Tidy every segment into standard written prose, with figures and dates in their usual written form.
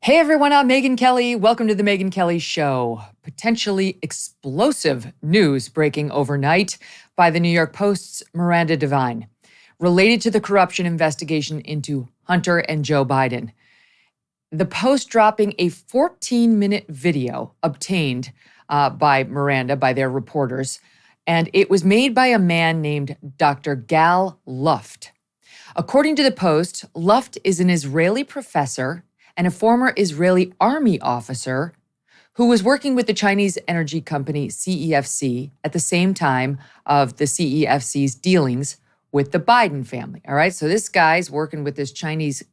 Hey everyone, I'm Megyn Kelly. Welcome to the Megyn Kelly Show. Potentially explosive news breaking overnight by the New York Post's Miranda Devine, related to the corruption investigation into Hunter and Joe Biden. The Post dropping a 14-minute video obtained by Miranda, by their reporters, and it was made by a man named Dr. Gal Luft. According to the Post, Luft is an Israeli professor and a former Israeli army officer who was working with the Chinese energy company CEFC at the same time of the CEFC's dealings with the Biden family. All right, so this guy's working with this Chinese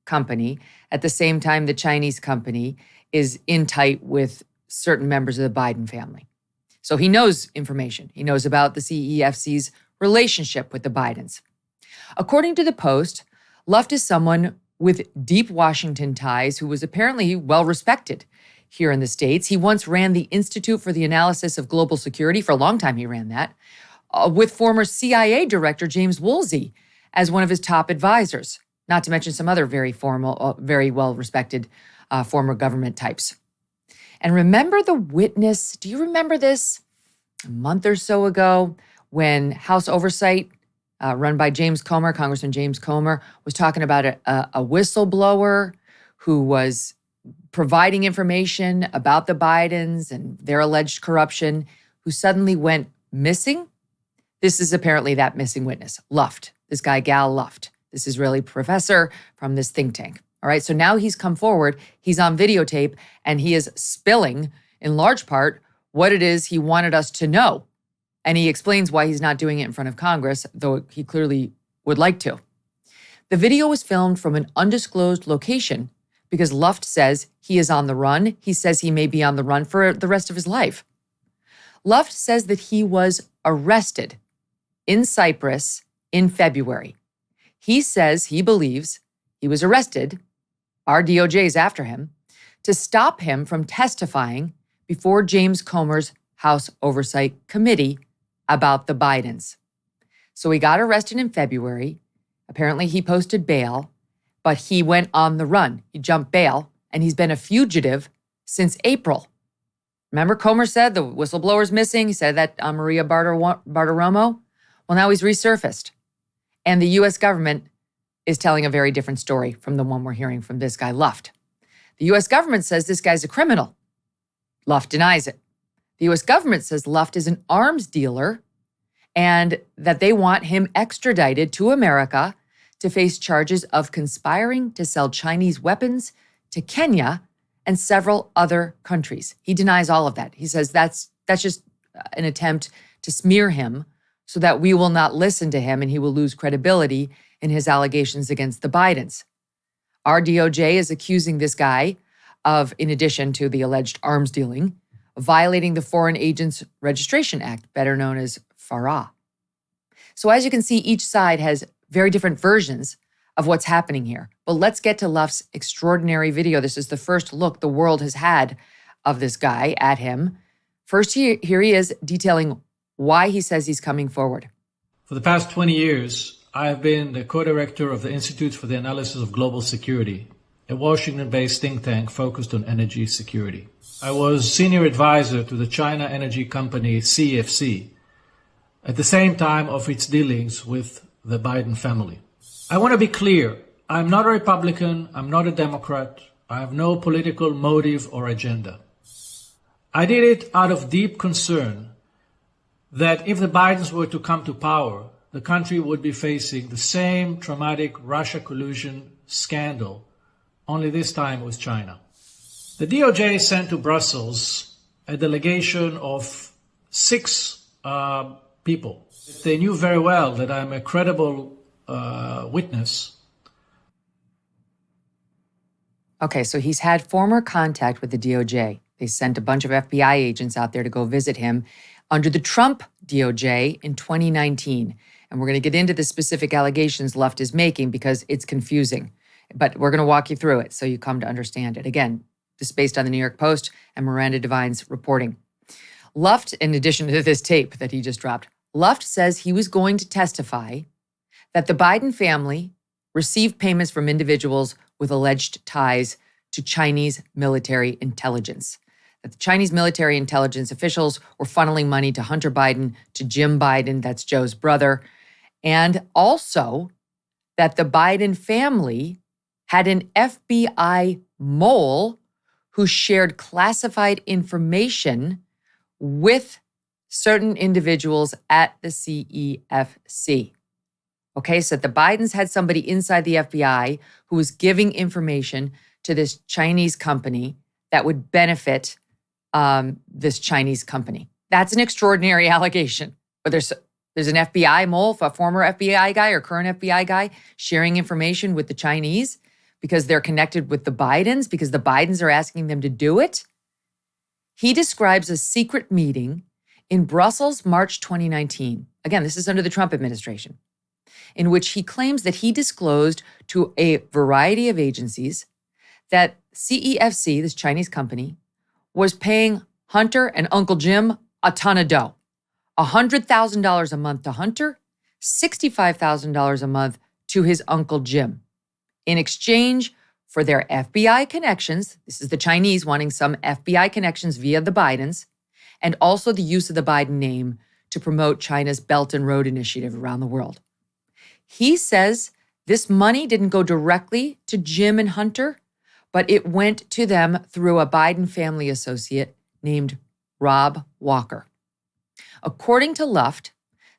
company at the same time the Chinese company is in tight with certain members of the Biden family. So he knows information. He knows about the CEFC's relationship with the Bidens. According to the Post, Luft is someone with deep Washington ties who was apparently well respected here in the States. He once ran the Institute for the Analysis of Global Security. For a long time, he ran that, with former CIA Director James Woolsey as one of his top advisors, not to mention some other very formal, very well respected former government types. And remember the witness? Do you remember this? A month or so ago, when House Oversight run by James Comer, Congressman James Comer, was talking about a whistleblower who was providing information about the Bidens and their alleged corruption, who suddenly went missing. This is apparently that missing witness, Luft, this guy, Gal Luft, this Israeli professor from this think tank. All right, so now he's come forward, he's on videotape, and he is spilling, in large part, what it is he wanted us to know. And he explains why he's not doing it in front of Congress, though he clearly would like to. The video was filmed from an undisclosed location because Luft says he is on the run. He says he may be on the run for the rest of his life. Luft says that he was arrested in Cyprus in February. He says he believes he was arrested, our DOJ is after him, to stop him from testifying before James Comer's House Oversight Committee about the Bidens. So he got arrested in February. Apparently he posted bail, but he went on the run. He jumped bail, and he's been a fugitive since April. Remember Comer said the whistleblower's missing? He said that Maria Bartiromo? Well, now he's resurfaced. And the U.S. government is telling a very different story from the one we're hearing from this guy, Luft. The U.S. government says this guy's a criminal. Luft denies it. The U.S. government says Luft is an arms dealer and that they want him extradited to America to face charges of conspiring to sell Chinese weapons to Kenya and several other countries. He denies all of that. He says that's just an attempt to smear him so that we will not listen to him and he will lose credibility in his allegations against the Bidens. Our DOJ is accusing this guy of, in addition to the alleged arms dealing, violating the Foreign Agents Registration Act, better known as FARA. So as you can see, each side has very different versions of what's happening here. But let's get to Luft's extraordinary video. This is the first look the world has had of this guy at him. First, here he is detailing why he says he's coming forward. For the past 20 years, I have been the co-director of the Institute for the Analysis of Global Security, a Washington-based think tank focused on energy security. I was senior advisor to the China energy company CEFC at the same time of its dealings with the Biden family. I want to be clear. I'm not a Republican. I'm not a Democrat. I have no political motive or agenda. I did it out of deep concern that if the Bidens were to come to power, the country would be facing the same traumatic Russia collusion scandal, only this time with China. The DOJ sent to Brussels a delegation of 6 people. They knew very well that I'm a credible witness. Okay, so he's had former contact with the DOJ. They sent a bunch of FBI agents out there to go visit him under the Trump DOJ in 2019. And we're going to get into the specific allegations Luft is making because it's confusing. But we're going to walk you through it so you come to understand it. Again, this is based on the New York Post and Miranda Devine's reporting. Luft, in addition to this tape that he just dropped, Luft says he was going to testify that the Biden family received payments from individuals with alleged ties to Chinese military intelligence. That the Chinese military intelligence officials were funneling money to Hunter Biden, to Jim Biden, that's Joe's brother, and also that the Biden family had an FBI mole who shared classified information with certain individuals at the CEFC. Okay, so the Bidens had somebody inside the FBI who was giving information to this Chinese company that would benefit this Chinese company. That's an extraordinary allegation. But there's an FBI mole, a former FBI guy or current FBI guy sharing information with the Chinese because they're connected with the Bidens, because the Bidens are asking them to do it. He describes a secret meeting in Brussels, March 2019. Again, this is under the Trump administration, in which he claims that he disclosed to a variety of agencies that CEFC, this Chinese company, was paying Hunter and Uncle Jim a ton of dough. $100,000 a month to Hunter, $65,000 a month to his Uncle Jim, in exchange for their FBI connections. This is the Chinese wanting some FBI connections via the Bidens, and also the use of the Biden name to promote China's Belt and Road Initiative around the world. He says this money didn't go directly to Jim and Hunter, but it went to them through a Biden family associate named Rob Walker. According to Luft,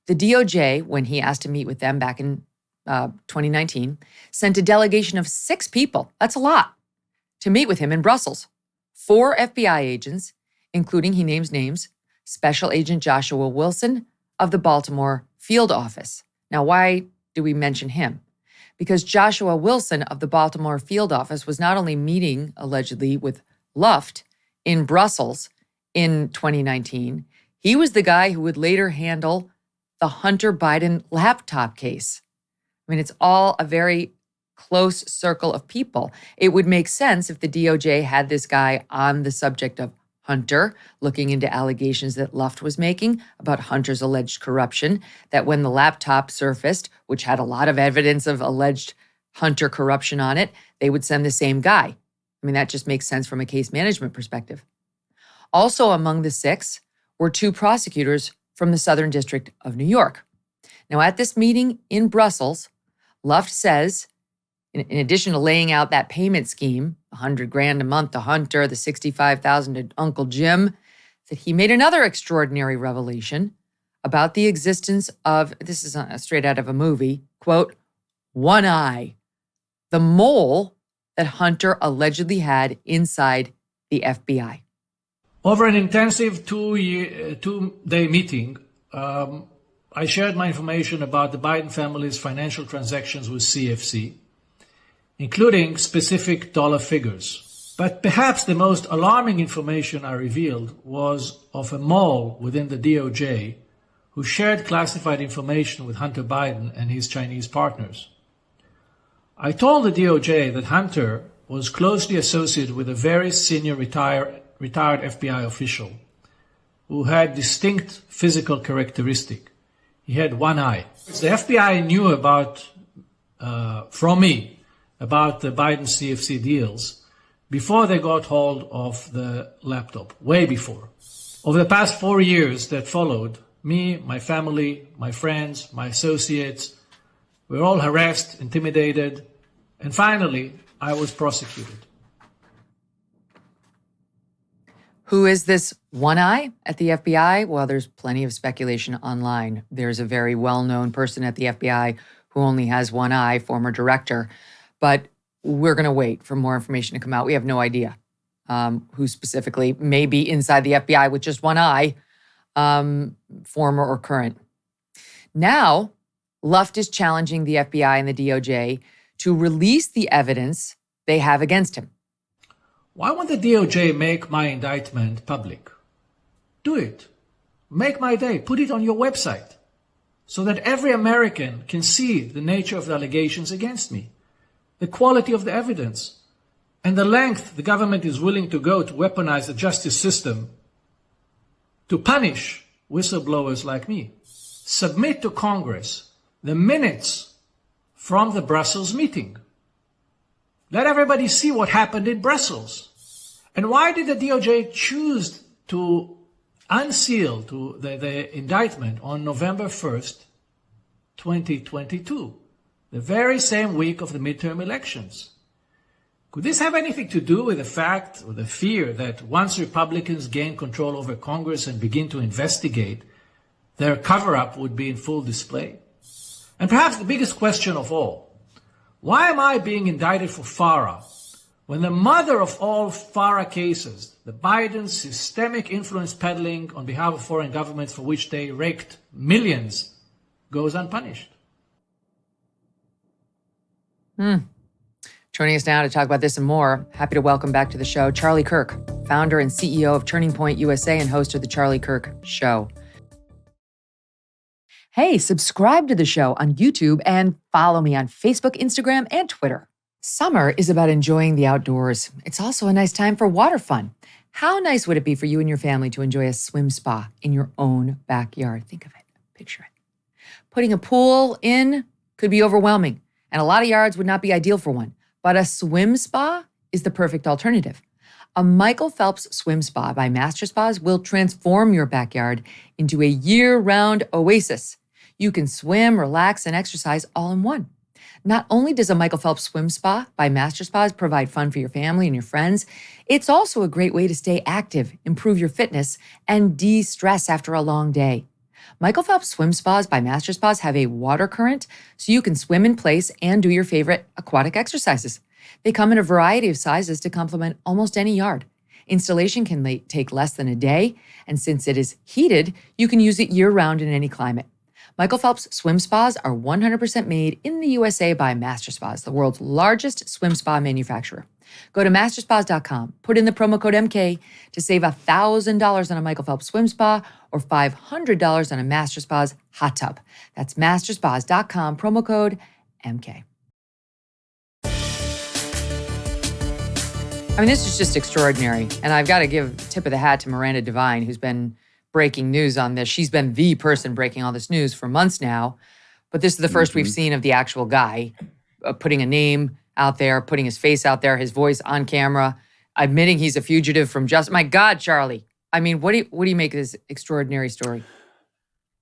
the DOJ, when he asked to meet with them back in 2019, sent a delegation of 6 people, that's a lot, to meet with him in Brussels. 4 FBI agents, including, he names names, Special Agent Joshua Wilson of the Baltimore field office. Now, why do we mention him? Because Joshua Wilson of the Baltimore field office was not only meeting, allegedly, with Luft in Brussels in 2019, he was the guy who would later handle the Hunter Biden laptop case. I mean, it's all a very close circle of people. It would make sense if the DOJ had this guy on the subject of Hunter, looking into allegations that Luft was making about Hunter's alleged corruption, that when the laptop surfaced, which had a lot of evidence of alleged Hunter corruption on it, they would send the same guy. I mean, that just makes sense from a case management perspective. Also among the 6 were 2 prosecutors from the Southern District of New York. Now, at this meeting in Brussels, Luft says, in addition to laying out that payment scheme, $100,000 a month to Hunter, the $65,000 to Uncle Jim, that he made another extraordinary revelation about the existence of, this is straight out of a movie, quote, one eye, the mole that Hunter allegedly had inside the FBI. Over an intensive 2-day meeting, I shared my information about the Biden family's financial transactions with CFC, including specific dollar figures. But perhaps the most alarming information I revealed was of a mole within the DOJ who shared classified information with Hunter Biden and his Chinese partners. I told the DOJ that Hunter was closely associated with a very senior retired FBI official who had distinct physical characteristic. He had one eye. The FBI knew about, from me, about the Biden CFC deals before they got hold of the laptop, way before. Over the past 4 years that followed, me, my family, my friends, my associates, we were all harassed, intimidated, and finally, I was prosecuted. Who is this one eye at the FBI? Well, there's plenty of speculation online. There's a very well-known person at the FBI who only has one eye, former director. But we're going to wait for more information to come out. We have no idea who specifically may be inside the FBI with just one eye, former or current. Now, Luft is challenging the FBI and the DOJ to release the evidence they have against him. Why won't the DOJ make my indictment public? Do it. Make my day. Put it on your website so that every American can see the nature of the allegations against me, the quality of the evidence, and the length the government is willing to go to weaponize the justice system to punish whistleblowers like me. Submit to Congress the minutes from the Brussels meeting. Let everybody see what happened in Brussels. And why did the DOJ choose to unseal the indictment on November 1st, 2022, the very same week of the midterm elections? Could this have anything to do with the fact or the fear that once Republicans gain control over Congress and begin to investigate, their cover-up would be in full display? And perhaps the biggest question of all, why am I being indicted for FARA when the mother of all FARA cases, the Biden systemic influence peddling on behalf of foreign governments for which they raked millions, goes unpunished? Joining us now to talk about this and more, happy to welcome back to the show Charlie Kirk, founder and CEO of Turning Point USA and host of the Charlie Kirk Show. Hey, subscribe to the show on YouTube and follow me on Facebook, Instagram, and Twitter. Summer is about enjoying the outdoors. It's also a nice time for water fun. How nice would it be for you and your family to enjoy a swim spa in your own backyard? Think of it, picture it. Putting a pool in could be overwhelming, and a lot of yards would not be ideal for one. But a swim spa is the perfect alternative. A Michael Phelps swim spa by Master Spas will transform your backyard into a year-round oasis. You can swim, relax, and exercise all in one. Not only does a Michael Phelps swim spa by Master Spas provide fun for your family and your friends, it's also a great way to stay active, improve your fitness, and de-stress after a long day. Michael Phelps swim spas by Master Spas have a water current, so you can swim in place and do your favorite aquatic exercises. They come in a variety of sizes to complement almost any yard. Installation can take less than a day, and since it is heated, you can use it year-round in any climate. Michael Phelps swim spas are 100% made in the USA by Master Spas, the world's largest swim spa manufacturer. Go to masterspas.com, put in the promo code MK to save $1,000 on a Michael Phelps swim spa or $500 on a Master Spas hot tub. That's masterspas.com, promo code MK. I mean, this is just extraordinary. And I've got to give tip of the hat to Miranda Devine, who's been breaking news on this. She's been the person breaking all this news for months now. But this is the first we've seen of the actual guy putting a name out there, putting his face out there, his voice on camera, admitting he's a fugitive from justice. My God, Charlie. I mean, what do you make of this extraordinary story?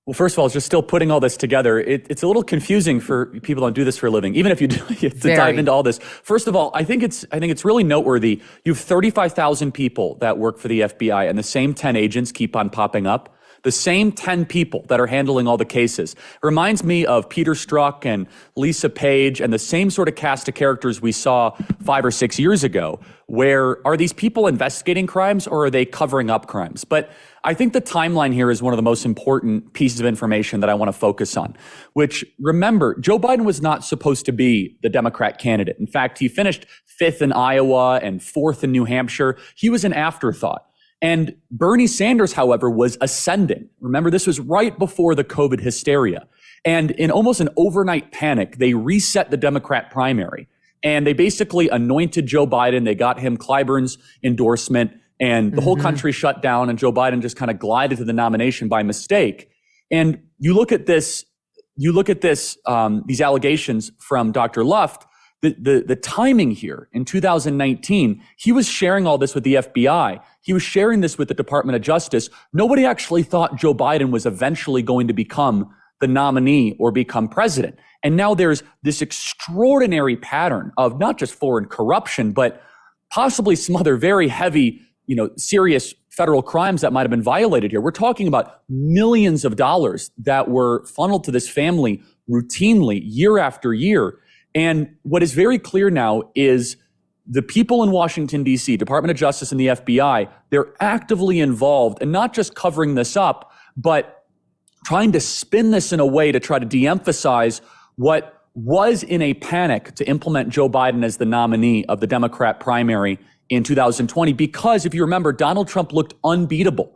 Well, first of all, just still putting all this together, it's a little confusing for people who don't do this for a living, even if you do to dive into all this. First of all, I think it's really noteworthy. You have 35,000 people that work for the FBI, and the same 10 agents keep on popping up. The same 10 people that are handling all the cases. Reminds me of Peter Strzok and Lisa Page and the same sort of cast of characters we saw 5 or 6 years ago, where are these people investigating crimes or are they covering up crimes? But I think the timeline here is one of the most important pieces of information that I want to focus on, which, remember, Joe Biden was not supposed to be the Democrat candidate. In fact, he finished 5th in Iowa and 4th in New Hampshire. He was an afterthought. And Bernie Sanders, however, was ascending. Remember, this was right before the COVID hysteria. And in almost an overnight panic, they reset the Democrat primary. And they basically anointed Joe Biden. They got him Clyburn's endorsement. And the whole country shut down. And Joe Biden just kind of glided to the nomination by mistake. And you look at this, these allegations from Dr. Luft. The timing here in 2019, he was sharing all this with the FBI. He was sharing this with the Department of Justice. Nobody actually thought Joe Biden was eventually going to become the nominee or become president. And now there's this extraordinary pattern of not just foreign corruption, but possibly some other very heavy, serious federal crimes that might have been violated here. We're talking about millions of dollars that were funneled to this family routinely year after year. And what is very clear now is the people in Washington, D.C., Department of Justice and the FBI, they're actively involved in not just covering this up, but trying to spin this in a way to try to de-emphasize what was in a panic to implement Joe Biden as the nominee of the Democrat primary in 2020. Because if you remember, Donald Trump looked unbeatable.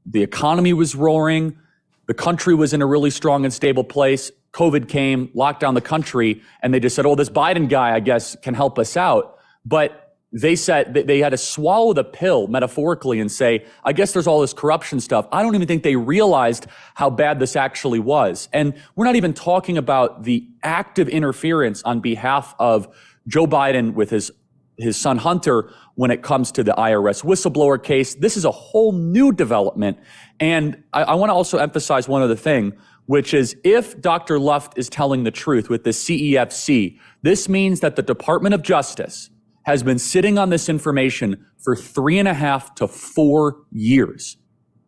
The economy was roaring. The country was in a really strong and stable place. COVID came, locked down the country, and they just said, oh, this Biden guy, I guess, can help us out. But they said that they had to swallow the pill metaphorically and say, I guess there's all this corruption stuff. I don't even think they realized how bad this actually was. And we're not even talking about the active interference on behalf of Joe Biden with his son Hunter when it comes to the IRS whistleblower case. This is a whole new development. And I want to also emphasize one other thing, which is if Dr. Luft is telling the truth with the CEFC, this means that the Department of Justice has been sitting on this information for 3.5 to 4 years.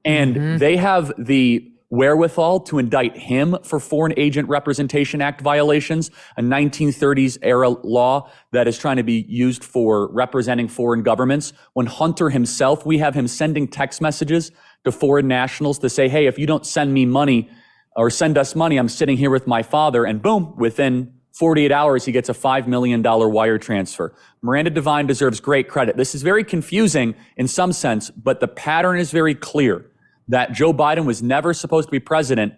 And they have the wherewithal to indict him for Foreign Agent Representation Act violations, a 1930s era law that is trying to be used for representing foreign governments. When Hunter himself, we have him sending text messages to foreign nationals to say, hey, if you don't send me money or send us money, I'm sitting here with my father. And boom, within 48 hours, he gets a $5 million wire transfer. Miranda Devine deserves great credit. This is very confusing in some sense, but the pattern is very clear that Joe Biden was never supposed to be president,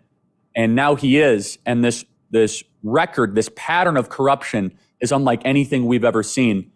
and now he is. And this record, this pattern of corruption is unlike anything we've ever seen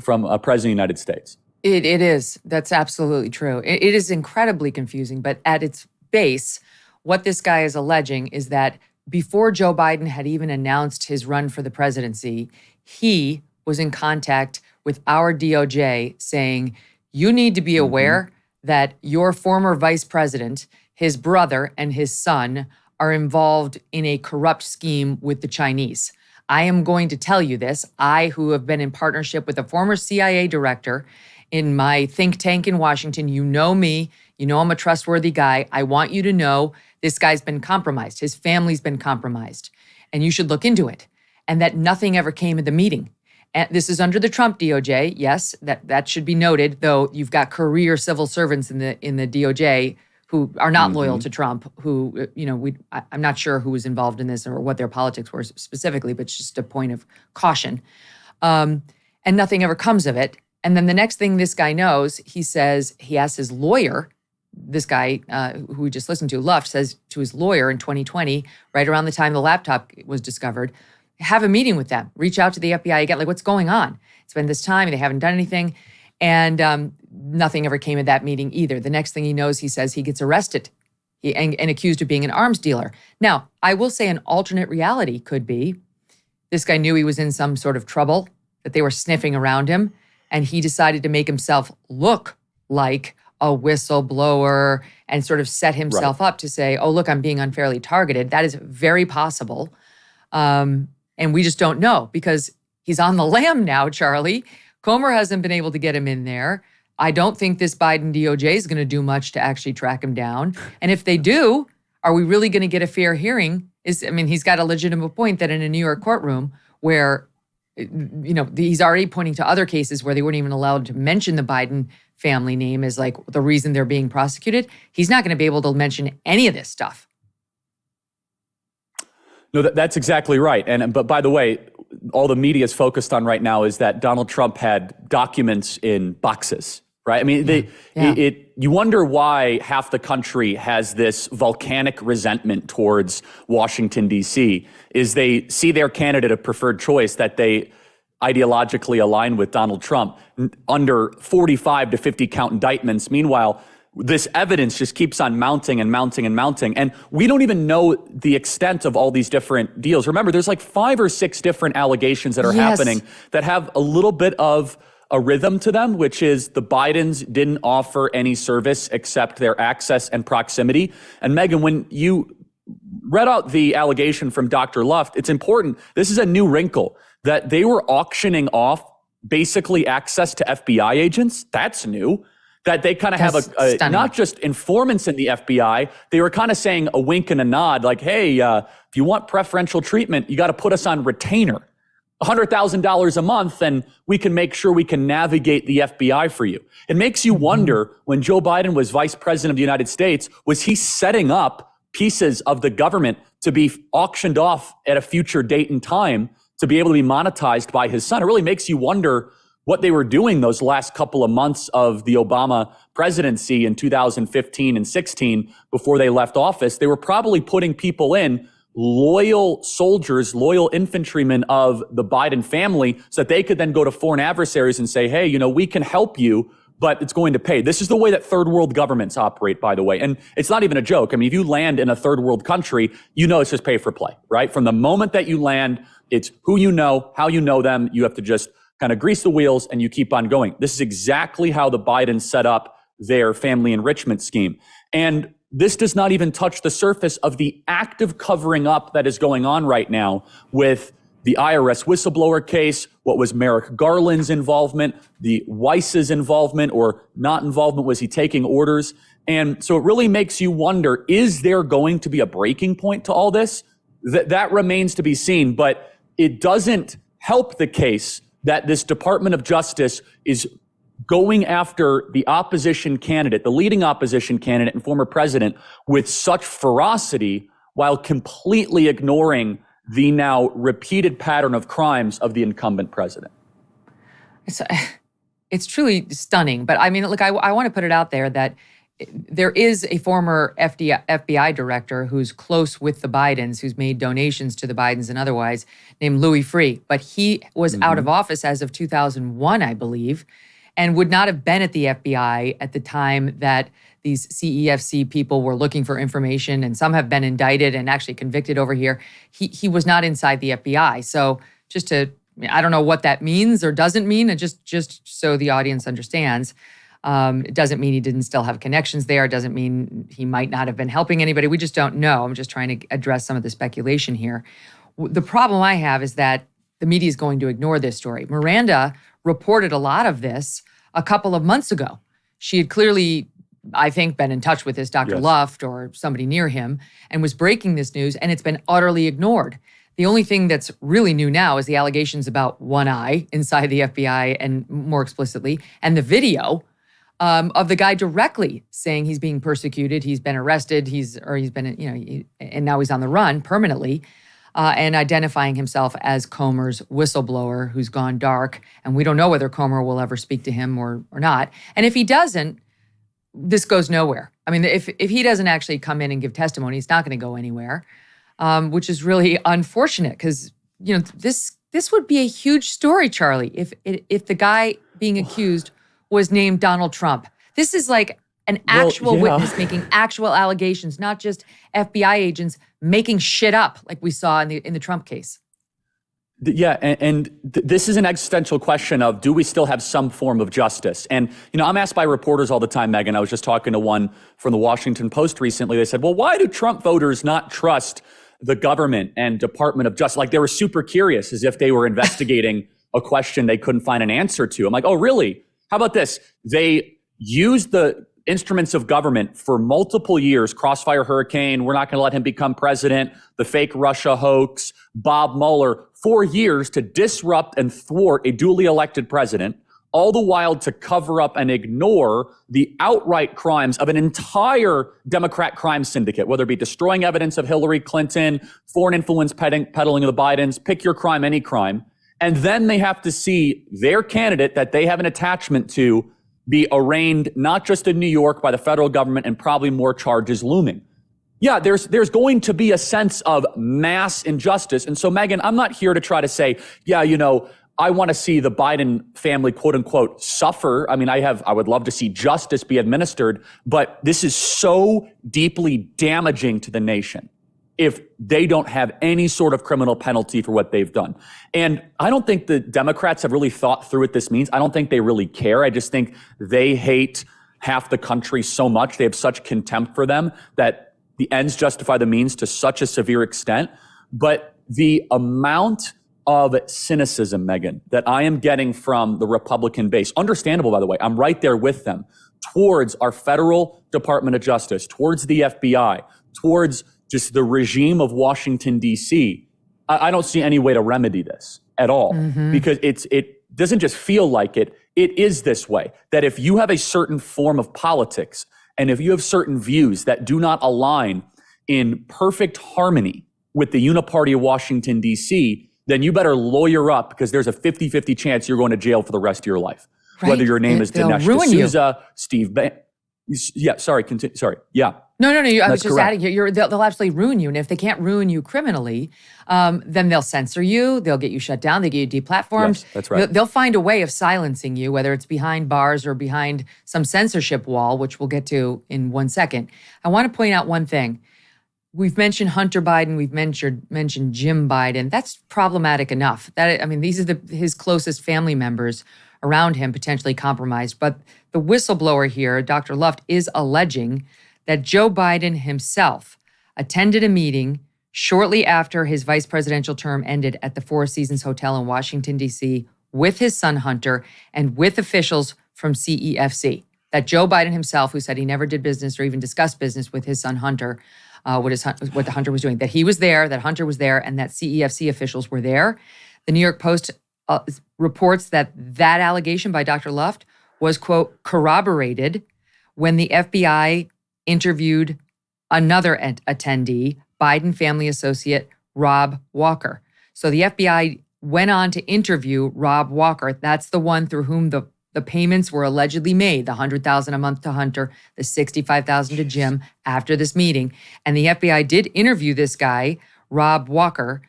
from a president of the United States. It is. That's absolutely true. It is incredibly confusing, but at its base, what this guy is alleging is that before Joe Biden had even announced his run for the presidency, he was in contact with our DOJ saying, you need to be aware that your former vice president, his brother, and his son are involved in a corrupt scheme with the Chinese. I am going to tell you this. I, who have been in partnership with a former CIA director in my think tank in Washington, you know me, you know I'm a trustworthy guy. I want you to know this guy's been compromised. His family's been compromised, and you should look into it. And that nothing ever came of the meeting. And this is under the Trump DOJ. Yes, that should be noted, though you've got career civil servants in the DOJ who are not loyal to Trump, who, I'm not sure who was involved in this or what their politics were specifically, but it's just a point of caution. And nothing ever comes of it. And then the next thing this guy knows, he says, he asks his lawyer, this guy who we just listened to, Luft, says to his lawyer in 2020, right around the time the laptop was discovered, have a meeting with them, reach out to the FBI again, like what's going on? It's been this time and they haven't done anything. And nothing ever came of that meeting either. The next thing he knows, he says he gets arrested and accused of being an arms dealer. Now, I will say an alternate reality could be this guy knew he was in some sort of trouble, that they were sniffing around him, and he decided to make himself look like a whistleblower and sort of set himself up to say, oh, look, I'm being unfairly targeted. That is very possible. And we just don't know because he's on the lam now, Charlie. Comer hasn't been able to get him in there. I don't think this Biden DOJ is going to do much to actually track him down. And if they do, are we really going to get a fair hearing? He's got a legitimate point that in a New York courtroom where, he's already pointing to other cases where they weren't even allowed to mention the Biden family name as like the reason they're being prosecuted. He's not going to be able to mention any of this stuff. No, that's exactly right. But by the way, all the media is focused on right now is that Donald Trump had documents in boxes, right? You wonder why half the country has this volcanic resentment towards Washington, D.C., is they see their candidate of preferred choice that they ideologically align with Donald Trump under 45 to 50 count indictments. Meanwhile, this evidence just keeps on mounting and mounting and mounting. And we don't even know the extent of all these different deals. Remember, there's like 5 or 6 different allegations that are happening that have a little bit of a rhythm to them, which is the Bidens didn't offer any service except their access and proximity. And Megyn, when you read out the allegation from Dr. Luft, it's important. This is a new wrinkle that they were auctioning off basically access to FBI agents. That's new. That they kind of have a not just informants in the FBI, they were kind of saying a wink and a nod, like, hey, if you want preferential treatment, you got to put us on retainer, $100,000 a month, and we can make sure we can navigate the FBI for you. It makes you wonder, when Joe Biden was vice president of the United States, was he setting up pieces of the government to be auctioned off at a future date and time to be able to be monetized by his son? It really makes you wonder what they were doing those last couple of months of the Obama presidency in 2015 and 16 before they left office. They were probably putting people in, loyal soldiers, loyal infantrymen of the Biden family, so that they could then go to foreign adversaries and say, hey, we can help you but it's going to pay. This is the way that third world governments operate, by the way. And it's not even a joke. I mean, if you land in a third world country, you know it's just pay for play, right? From the moment that you land, it's who you know, how you know them. You have to just kind of grease the wheels and you keep on going. This is exactly how the Bidens set up their family enrichment scheme. And this does not even touch the surface of the active covering up that is going on right now with the IRS whistleblower case, what was Merrick Garland's involvement, the Weiss's involvement or not involvement, was he taking orders? And so it really makes you wonder, is there going to be a breaking point to all this? That remains to be seen, but it doesn't help the case that this Department of Justice is going after the opposition candidate, the leading opposition candidate and former president, with such ferocity while completely ignoring the now repeated pattern of crimes of the incumbent president. It's truly stunning. But I mean, look, I want to put it out there that there is a former FBI director who's close with the Bidens, who's made donations to the Bidens and otherwise, named Louis Freeh. But he was out of office as of 2001, I believe, and would not have been at the FBI at the time that these CEFC people were looking for information, and some have been indicted and actually convicted over here. He was not inside the FBI. So just to, I don't know what that means or doesn't mean, and just so the audience understands, it doesn't mean he didn't still have connections there. It doesn't mean he might not have been helping anybody. We just don't know. I'm just trying to address some of the speculation here. The problem I have is that the media is going to ignore this story. Miranda reported a lot of this a couple of months ago. She had clearly, I think, been in touch with this Dr. Luft or somebody near him and was breaking this news, and it's been utterly ignored. The only thing that's really new now is the allegations about one eye inside the FBI, and more explicitly, and the video of the guy directly saying he's being persecuted, he's been arrested, and now he's on the run permanently, and identifying himself as Comer's whistleblower who's gone dark. And we don't know whether Comer will ever speak to him or not. And if he doesn't, this goes nowhere. I mean, if he doesn't actually come in and give testimony, it's not going to go anywhere, which is really unfortunate because, this would be a huge story, Charlie, if the guy being accused was named Donald Trump. This is like an actual witness making actual allegations, not just FBI agents making shit up like we saw in the Trump case. Yeah, and this is an existential question of, do we still have some form of justice? And, I'm asked by reporters all the time, Megyn. I was just talking to one from the Washington Post recently. They said, well, why do Trump voters not trust the government and Department of Justice? Like they were super curious, as if they were investigating a question they couldn't find an answer to. I'm like, oh, really? How about this? They used the instruments of government for multiple years, Crossfire Hurricane, we're not going to let him become president, the fake Russia hoax, Bob Mueller, 4 years to disrupt and thwart a duly elected president, all the while to cover up and ignore the outright crimes of an entire Democrat crime syndicate, whether it be destroying evidence of Hillary Clinton, foreign influence peddling of the Bidens, pick your crime, any crime. And then they have to see their candidate that they have an attachment to be arraigned not just in New York by the federal government, and probably more charges looming. Yeah, there's going to be a sense of mass injustice. And so, Megyn, I'm not here to try to say, I want to see the Biden family, quote unquote, suffer. I mean, I would love to see justice be administered, but this is so deeply damaging to the nation if they don't have any sort of criminal penalty for what they've done. And I don't think the Democrats have really thought through what this means. I don't think they really care. I just think they hate half the country so much. They have such contempt for them that the ends justify the means to such a severe extent. But the amount of cynicism, Megyn, that I am getting from the Republican base, understandable, by the way, I'm right there with them, towards our federal Department of Justice, towards the FBI, towards just the regime of Washington, D.C., I don't see any way to remedy this at all, because it doesn't just feel like it. It is this way, that if you have a certain form of politics and if you have certain views that do not align in perfect harmony with the uniparty of Washington, D.C., then you better lawyer up, because there's a 50-50 chance you're going to jail for the rest of your life. Right. Whether your name is Dinesh D'Souza, Steve Bannon. Yeah, sorry, continue. Sorry. Yeah. No. I was That's just correct. adding, they'll absolutely ruin you. And if they can't ruin you criminally, then they'll censor you. They'll get you shut down. They get you deplatformed. Yes, that's right. They'll find a way of silencing you, whether it's behind bars or behind some censorship wall, which we'll get to in 1 second. I want to point out one thing. We've mentioned Hunter Biden. We've mentioned Jim Biden. That's problematic enough. These are his closest family members around him, potentially compromised. But the whistleblower here, Dr. Luft, is alleging that Joe Biden himself attended a meeting shortly after his vice presidential term ended at the Four Seasons Hotel in Washington, D.C., with his son Hunter and with officials from CEFC. That Joe Biden himself, who said he never did business or even discussed business with his son Hunter, what the Hunter was doing, that he was there, that Hunter was there, and that CEFC officials were there. The New York Post reports that allegation by Dr. Luft was, quote, corroborated when the FBI interviewed another attendee, Biden family associate Rob Walker. So the FBI went on to interview Rob Walker. That's the one through whom the payments were allegedly made, the $100,000 a month to Hunter, the $65,000 to Jim after this meeting. And the FBI did interview this guy, Rob Walker,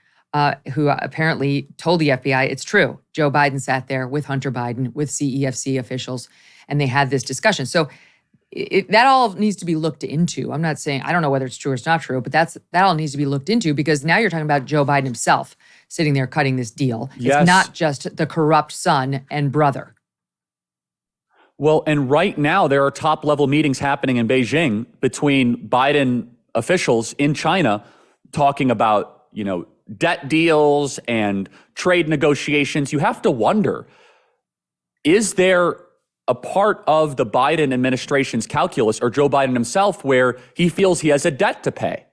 who apparently told the FBI it's true. Joe Biden sat there with Hunter Biden, with CEFC officials, and they had this discussion. So that all needs to be looked into. I'm not saying, I don't know whether it's true or it's not true, but that all needs to be looked into, because now you're talking about Joe Biden himself sitting there cutting this deal. Yes. It's not just the corrupt son and brother. Well, and right now there are top-level meetings happening in Beijing between Biden officials in China talking about, debt deals and trade negotiations. You have to wonder, is there a part of the Biden administration's calculus, or Joe Biden himself, where he feels he has a debt to pay?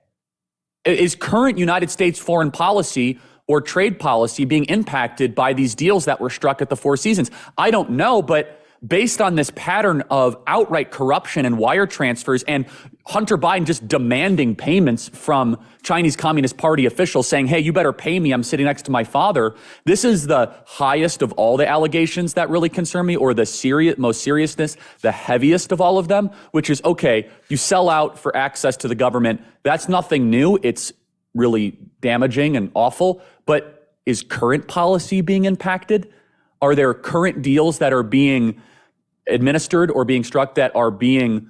Is current United States foreign policy or trade policy being impacted by these deals that were struck at the Four Seasons? I don't know, but based on this pattern of outright corruption and wire transfers, and Hunter Biden just demanding payments from Chinese Communist Party officials saying, hey, you better pay me, I'm sitting next to my father. This is the highest of all the allegations that really concern me, or the most seriousness, the heaviest of all of them, which is, okay, you sell out for access to the government. That's nothing new. It's really damaging and awful. But is current policy being impacted? Are there current deals that are being administered or being struck that are being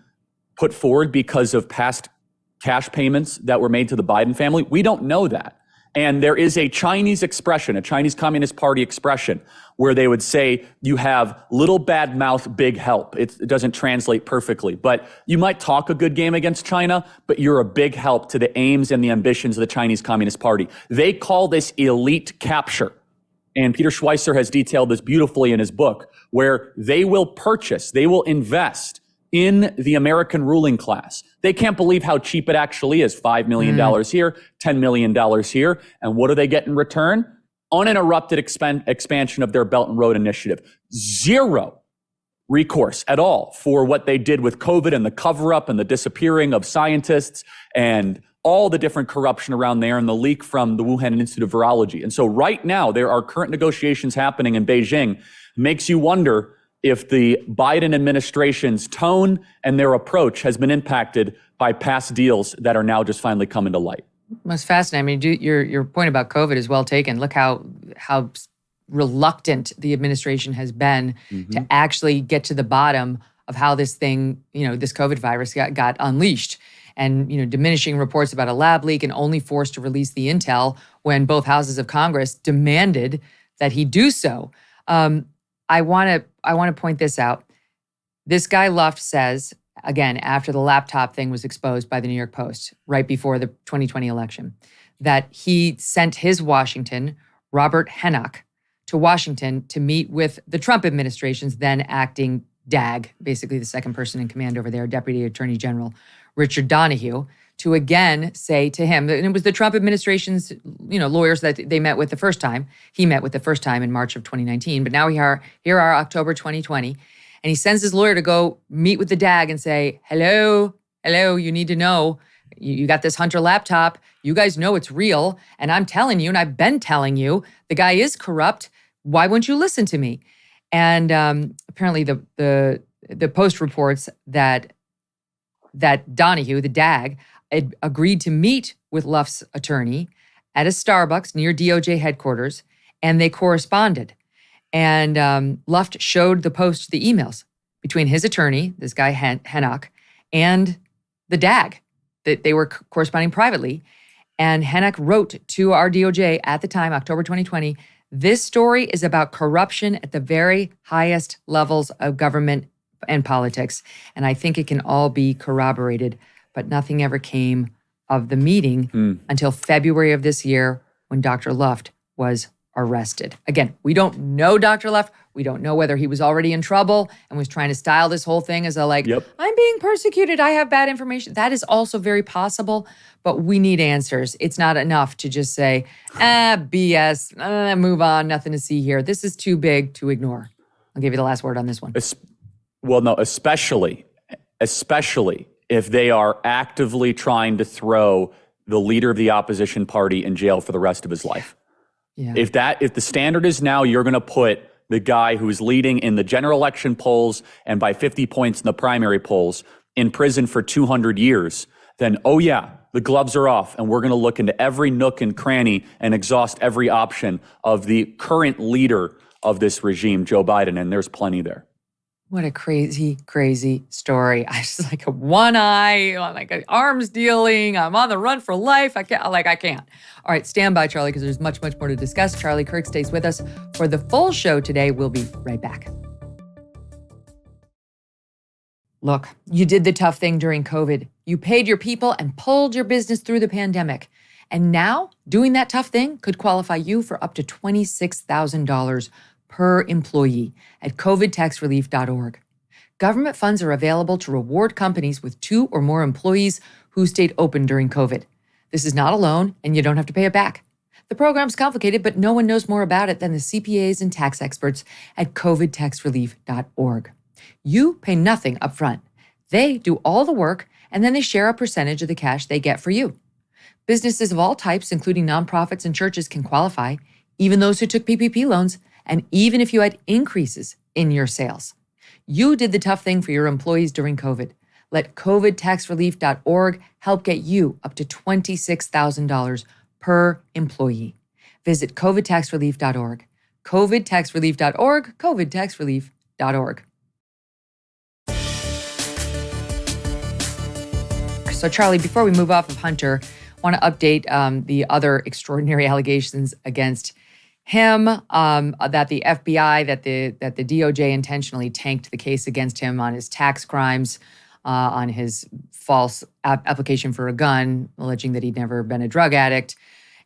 put forward because of past cash payments that were made to the Biden family? We don't know that. And there is a Chinese expression, a Chinese Communist Party expression, where they would say you have little bad mouth, big help. It doesn't translate perfectly, but you might talk a good game against China, but you're a big help to the aims and the ambitions of the Chinese Communist Party. They call this elite capture. And Peter Schweizer has detailed this beautifully in his book, where they will purchase, they will invest in the American ruling class. They can't believe how cheap it actually is. $5 million here, $10 million here. And what do they get in return? Uninterrupted expansion of their Belt and Road Initiative. Zero recourse at all for what they did with COVID and the cover-up and the disappearing of scientists and all the different corruption around there and the leak from the Wuhan Institute of Virology. And so right now, there are current negotiations happening in Beijing. Makes you wonder if the Biden administration's tone and their approach has been impacted by past deals that are now just finally coming to light. Most fascinating. I mean, your point about COVID is well taken. Look how reluctant the administration has been to actually get to the bottom of how this thing, this COVID virus got unleashed. And, diminishing reports about a lab leak, and only forced to release the intel when both houses of Congress demanded that he do so. I want to point this out. This guy Luft says, again, after the laptop thing was exposed by the New York Post, right before the 2020 election, that he sent his Washington, Robert Hennock, to Washington to meet with the Trump administration's then acting DAG, basically the second person in command over there, Deputy Attorney General Richard Donahue, to again say to him, and it was the Trump administration's, lawyers that they met with the first time. He met with the first time in March of 2019, but now here are October 2020, and he sends his lawyer to go meet with the DAG and say, hello, you need to know, you got this Hunter laptop, you guys know it's real, and I'm telling you, and I've been telling you, the guy is corrupt. Why won't you listen to me? And apparently the Post reports that that Donahue, the DAG, had agreed to meet with Luft's attorney at a Starbucks near DOJ headquarters, and they corresponded. And Luft showed the Post the emails between his attorney, this guy Hennock, and the DAG, that they were corresponding privately. And Hennock wrote to our DOJ at the time, October 2020, this story is about corruption at the very highest levels of government and politics. And I think it can all be corroborated, but nothing ever came of the meeting until February of this year when Dr. Luft was arrested. Again, we don't know Dr. Luft. We don't know whether he was already in trouble and was trying to style this whole thing as a I'm being persecuted, I have bad information. That is also very possible, but we need answers. It's not enough to just say, BS, move on, nothing to see here. This is too big to ignore. I'll give you the last word on this one. Well, no, especially if they are actively trying to throw the leader of the opposition party in jail for the rest of his life. Yeah. If the standard is now you're going to put the guy who's leading in the general election polls and by 50 points in the primary polls in prison for 200 years, then, oh yeah, the gloves are off and we're going to look into every nook and cranny and exhaust every option of the current leader of this regime, Joe Biden, and there's plenty there. What a crazy, crazy story. I just like a one eye, like arms dealing. I'm on the run for life. I can't. All right, stand by, Charlie, because there's much, much more to discuss. Charlie Kirk stays with us for the full show today. We'll be right back. Look, you did the tough thing during COVID. You paid your people and pulled your business through the pandemic. And now doing that tough thing could qualify you for up to $26,000 per employee at covidtaxrelief.org. Government funds are available to reward companies with 2 or more employees who stayed open during COVID. This is not a loan, and you don't have to pay it back. The program's complicated, but no one knows more about it than the CPAs and tax experts at covidtaxrelief.org. You pay nothing up front. They do all the work, and then they share a percentage of the cash they get for you. Businesses of all types, including nonprofits and churches, can qualify, even those who took PPP loans, and even if you had increases in your sales. You did the tough thing for your employees during COVID. Let covidtaxrelief.org help get you up to $26,000 per employee. Visit covidtaxrelief.org. covidtaxrelief.org, covidtaxrelief.org. So Charlie, before we move off of Hunter, I want to update the other extraordinary allegations against him, that the FBI, that the DOJ intentionally tanked the case against him on his tax crimes, on his false application for a gun, alleging that he'd never been a drug addict.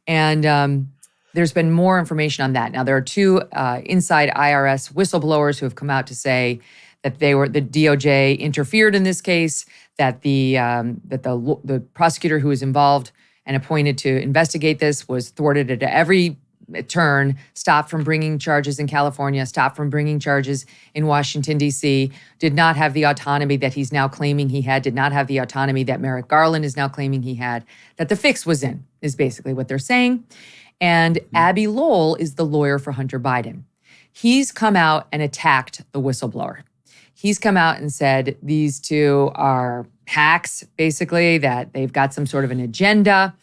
And there's been more information on that. Now, there are 2 inside IRS whistleblowers who have come out to say that the DOJ interfered in this case, that the prosecutor who was involved and appointed to investigate this was thwarted at every turn, stopped from bringing charges in California, stopped from bringing charges in Washington, D.C., did not have the autonomy that he's now claiming he had, did not have the autonomy that Merrick Garland is now claiming he had, that the fix was in, is basically what they're saying. And Abby Lowell is the lawyer for Hunter Biden. He's come out and attacked the whistleblower. He's come out and said these 2 are hacks, basically, that they've got some sort of an agenda.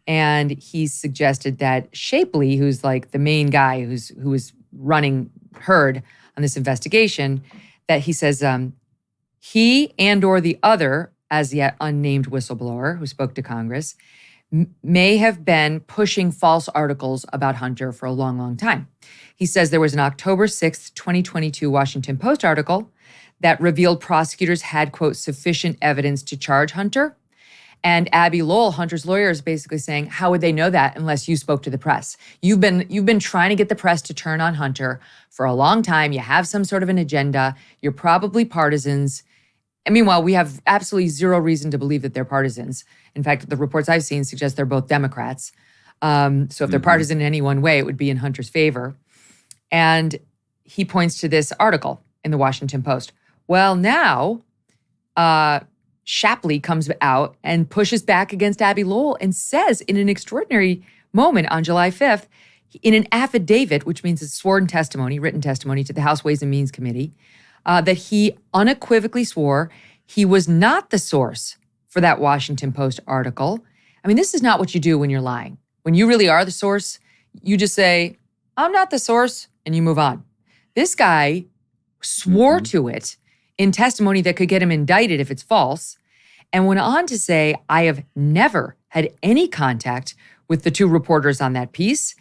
And he suggested that Shapley, who's like the main guy who is running Heard on this investigation, that he says he and or the other as yet unnamed whistleblower who spoke to Congress may have been pushing false articles about Hunter for a long, long time. He says there was an October 6th, 2022 Washington Post article that revealed prosecutors had, quote, sufficient evidence to charge Hunter. And Abby Lowell, Hunter's lawyer, is basically saying, how would they know that unless you spoke to the press? You've been trying to get the press to turn on Hunter for a long time. You have some sort of an agenda. You're probably partisans. And meanwhile, we have absolutely zero reason to believe that they're partisans. In fact, the reports I've seen suggest they're both Democrats. So if they're partisan in any one way, it would be in Hunter's favor. And he points to this article in the Washington Post. Well, now Shapley comes out and pushes back against Abby Lowell and says in an extraordinary moment on July 5th, in an affidavit, which means it's sworn testimony, written testimony to the House Ways and Means Committee, that he unequivocally swore he was not the source for that Washington Post article. I mean, this is not what you do when you're lying. When you really are the source, you just say, I'm not the source, and you move on. This guy swore to it in testimony that could get him indicted if it's false, and went on to say, I have never had any contact with the two reporters on that piece,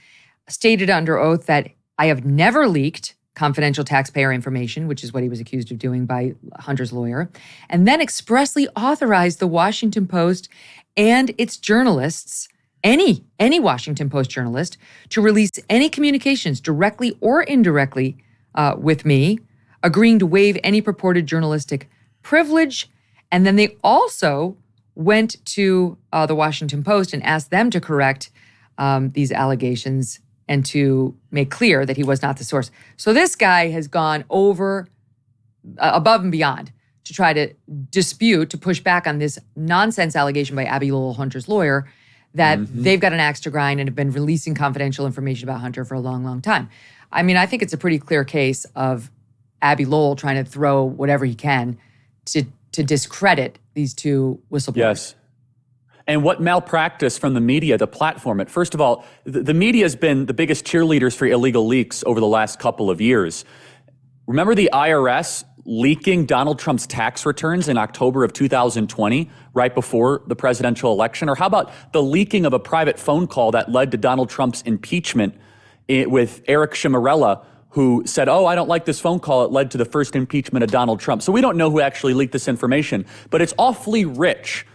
stated under oath that I have never leaked confidential taxpayer information, which is what he was accused of doing by Hunter's lawyer, and then expressly authorized the Washington Post and its journalists, any Washington Post journalist, to release any communications directly or indirectly with me, agreeing to waive any purported journalistic privilege. And then they also went to the Washington Post and asked them to correct these allegations and to make clear that he was not the source. So this guy has gone above and beyond to try to dispute, to push back on this nonsense allegation by Abby Lowell, Hunter's lawyer, that they've got an axe to grind and have been releasing confidential information about Hunter for a long, long time. I mean, I think it's a pretty clear case of Abby Lowell trying to throw whatever he can to discredit these two whistleblowers. Yes. And what malpractice from the media to platform it. First of all, the media has been the biggest cheerleaders for illegal leaks over the last couple of years. Remember the IRS leaking Donald Trump's tax returns in October of 2020, right before the presidential election? Or how about the leaking of a private phone call that led to Donald Trump's impeachment with Eric Cimarella, who said, I don't like this phone call. It led to the first impeachment of Donald Trump. So we don't know who actually leaked this information, but it's awfully rich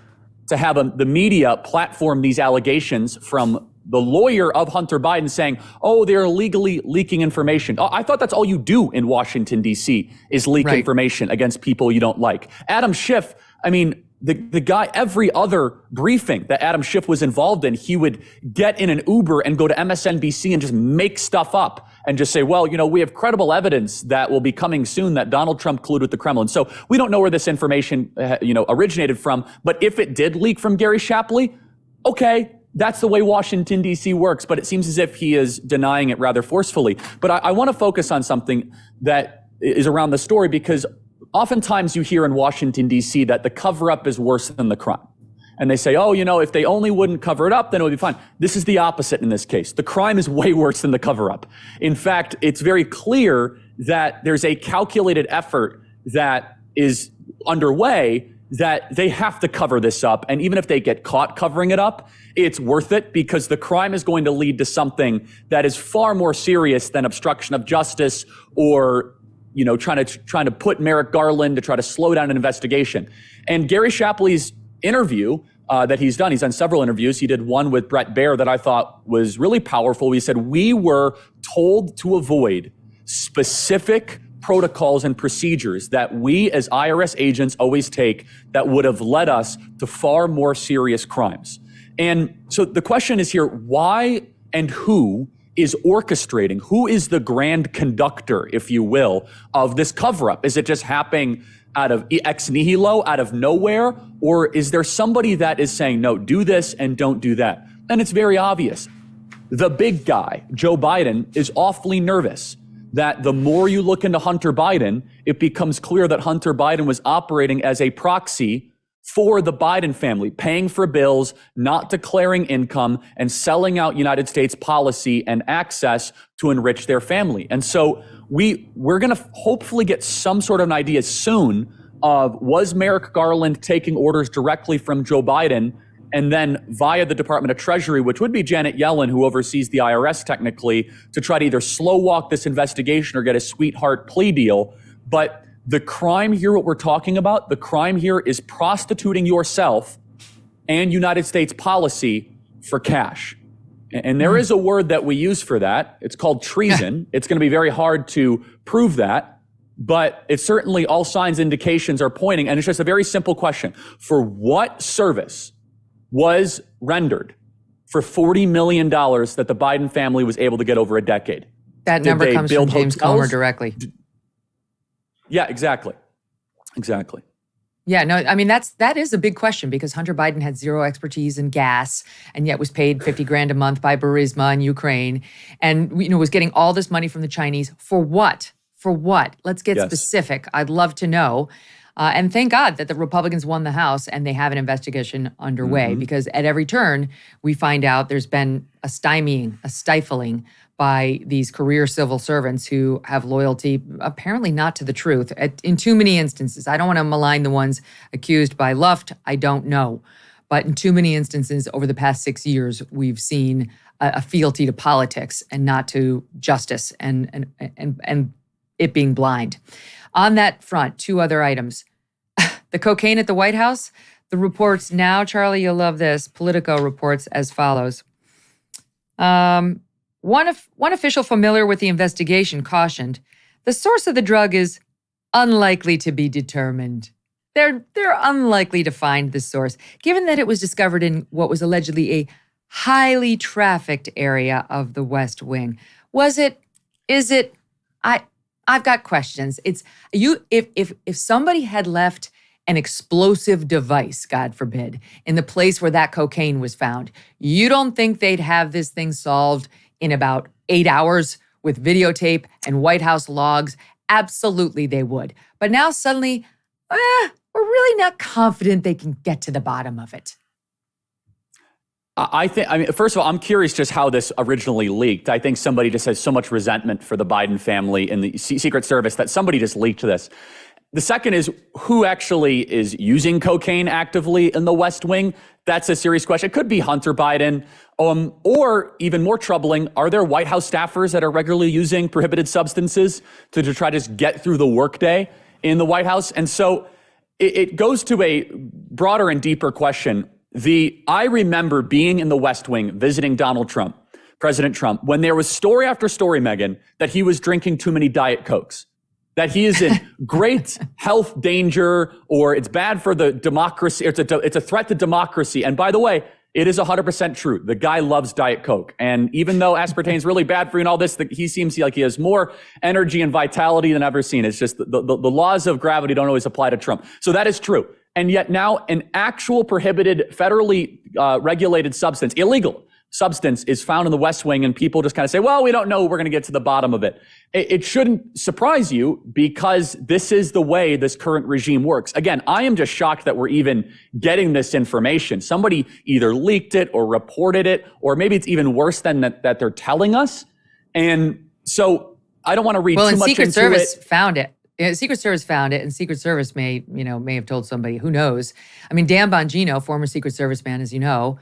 to have the media platform these allegations from the lawyer of Hunter Biden saying, they're illegally leaking information. I thought that's all you do in Washington, D.C. is leak information against people you don't like. Adam Schiff, I mean, the guy, every other briefing that Adam Schiff was involved in, he would get in an Uber and go to MSNBC and just make stuff up and just say, we have credible evidence that will be coming soon that Donald Trump colluded with the Kremlin. So we don't know where this information, originated from. But if it did leak from Gary Shapley, okay, that's the way Washington, D.C. works. But it seems as if he is denying it rather forcefully. But I want to focus on something that is around the story, because oftentimes you hear in Washington, D.C. that the cover-up is worse than the crime. And they say, if they only wouldn't cover it up, then it would be fine. This is the opposite in this case. The crime is way worse than the cover-up. In fact, it's very clear that there's a calculated effort that is underway that they have to cover this up. And even if they get caught covering it up, it's worth it, because the crime is going to lead to something that is far more serious than obstruction of justice or trying to put Merrick Garland to try to slow down an investigation. And Gary Shapley's interview that he's done several interviews. He did one with Bret Baier that I thought was really powerful. He said, we were told to avoid specific protocols and procedures that we as IRS agents always take that would have led us to far more serious crimes. And so the question is here, why and who is orchestrating? Who is the grand conductor, if you will, of this cover-up? Is it just happening out of ex nihilo, out of nowhere? Or is there somebody that is saying, no, do this and don't do that? And it's very obvious. The big guy, Joe Biden, is awfully nervous that the more you look into Hunter Biden, it becomes clear that Hunter Biden was operating as a proxy for the Biden family, paying for bills, not declaring income, and selling out United States policy and access to enrich their family. And so we're going to hopefully get some sort of an idea soon of, was Merrick Garland taking orders directly from Joe Biden and then via the Department of Treasury, which would be Janet Yellen, who oversees the IRS technically, to try to either slow walk this investigation or get a sweetheart plea deal. But the crime here, what we're talking about, the crime here is prostituting yourself and United States policy for cash. And there is a word that we use for that. It's called treason. It's going to be very hard to prove that, but it's certainly all signs, indications are pointing. And it's just a very simple question. For what service was rendered for $40 million that the Biden family was able to get over a decade? That number comes from James Comer directly. Yeah, exactly. Yeah, no, I mean, that is a big question, because Hunter Biden had zero expertise in gas and yet was paid $50,000 a month by Burisma in Ukraine, and was getting all this money from the Chinese for what? Let's get specific. I'd love to know. And thank God that the Republicans won the House and they have an investigation underway, because at every turn we find out there's been a stymieing, a stifling by these career civil servants who have loyalty apparently not to the truth in too many instances. I don't want to malign the ones accused by Luft. I don't know. But in too many instances over the past 6 years, we've seen a fealty to politics and not to justice and it being blind. On that front, two other items. The cocaine at the White House, the reports now, Charlie, you'll love this. Politico reports as follows. One official familiar with the investigation cautioned, the source of the drug is unlikely to be determined. They're unlikely to find the source, given that it was discovered in what was allegedly a highly trafficked area of the West Wing. Was it? Is it? I've got questions. It's you. If somebody had left an explosive device, God forbid, in the place where that cocaine was found, you don't think they'd have this thing solved in about 8 hours with videotape and White House logs? Absolutely, they would. But now suddenly, we're really not confident they can get to the bottom of it. I mean, first of all, I'm curious just how this originally leaked. I think somebody just has so much resentment for the Biden family and the Secret Service that somebody just leaked this. The second is, who actually is using cocaine actively in the West Wing? That's a serious question. It could be Hunter Biden, or even more troubling, are there White House staffers that are regularly using prohibited substances to try to just get through the workday in the White House? And so it goes to a broader and deeper question. I remember being in the West Wing, visiting Donald Trump, President Trump, when there was story after story, Megyn, that he was drinking too many Diet Cokes, that he is in great health danger, or it's bad for the democracy, it's a threat to democracy. And by the way, it is 100% true. The guy loves Diet Coke. And even though aspartame is really bad for you and all this, he seems like he has more energy and vitality than I've ever seen. It's just the laws of gravity don't always apply to Trump. So that is true. And yet now an actual prohibited, federally regulated substance, illegal substance, is found in the West Wing, and people just kind of say, well, we don't know, we're going to get to the bottom of it. It shouldn't surprise you, because this is the way this current regime works. Again, I am just shocked that we're even getting this information. Somebody either leaked it or reported it, or maybe it's even worse than that they're telling us. And so I don't want to read too much into it. Secret Service found it. Secret Service found it, and Secret Service may have told somebody, who knows. I mean, Dan Bongino, former Secret Service man, as you know,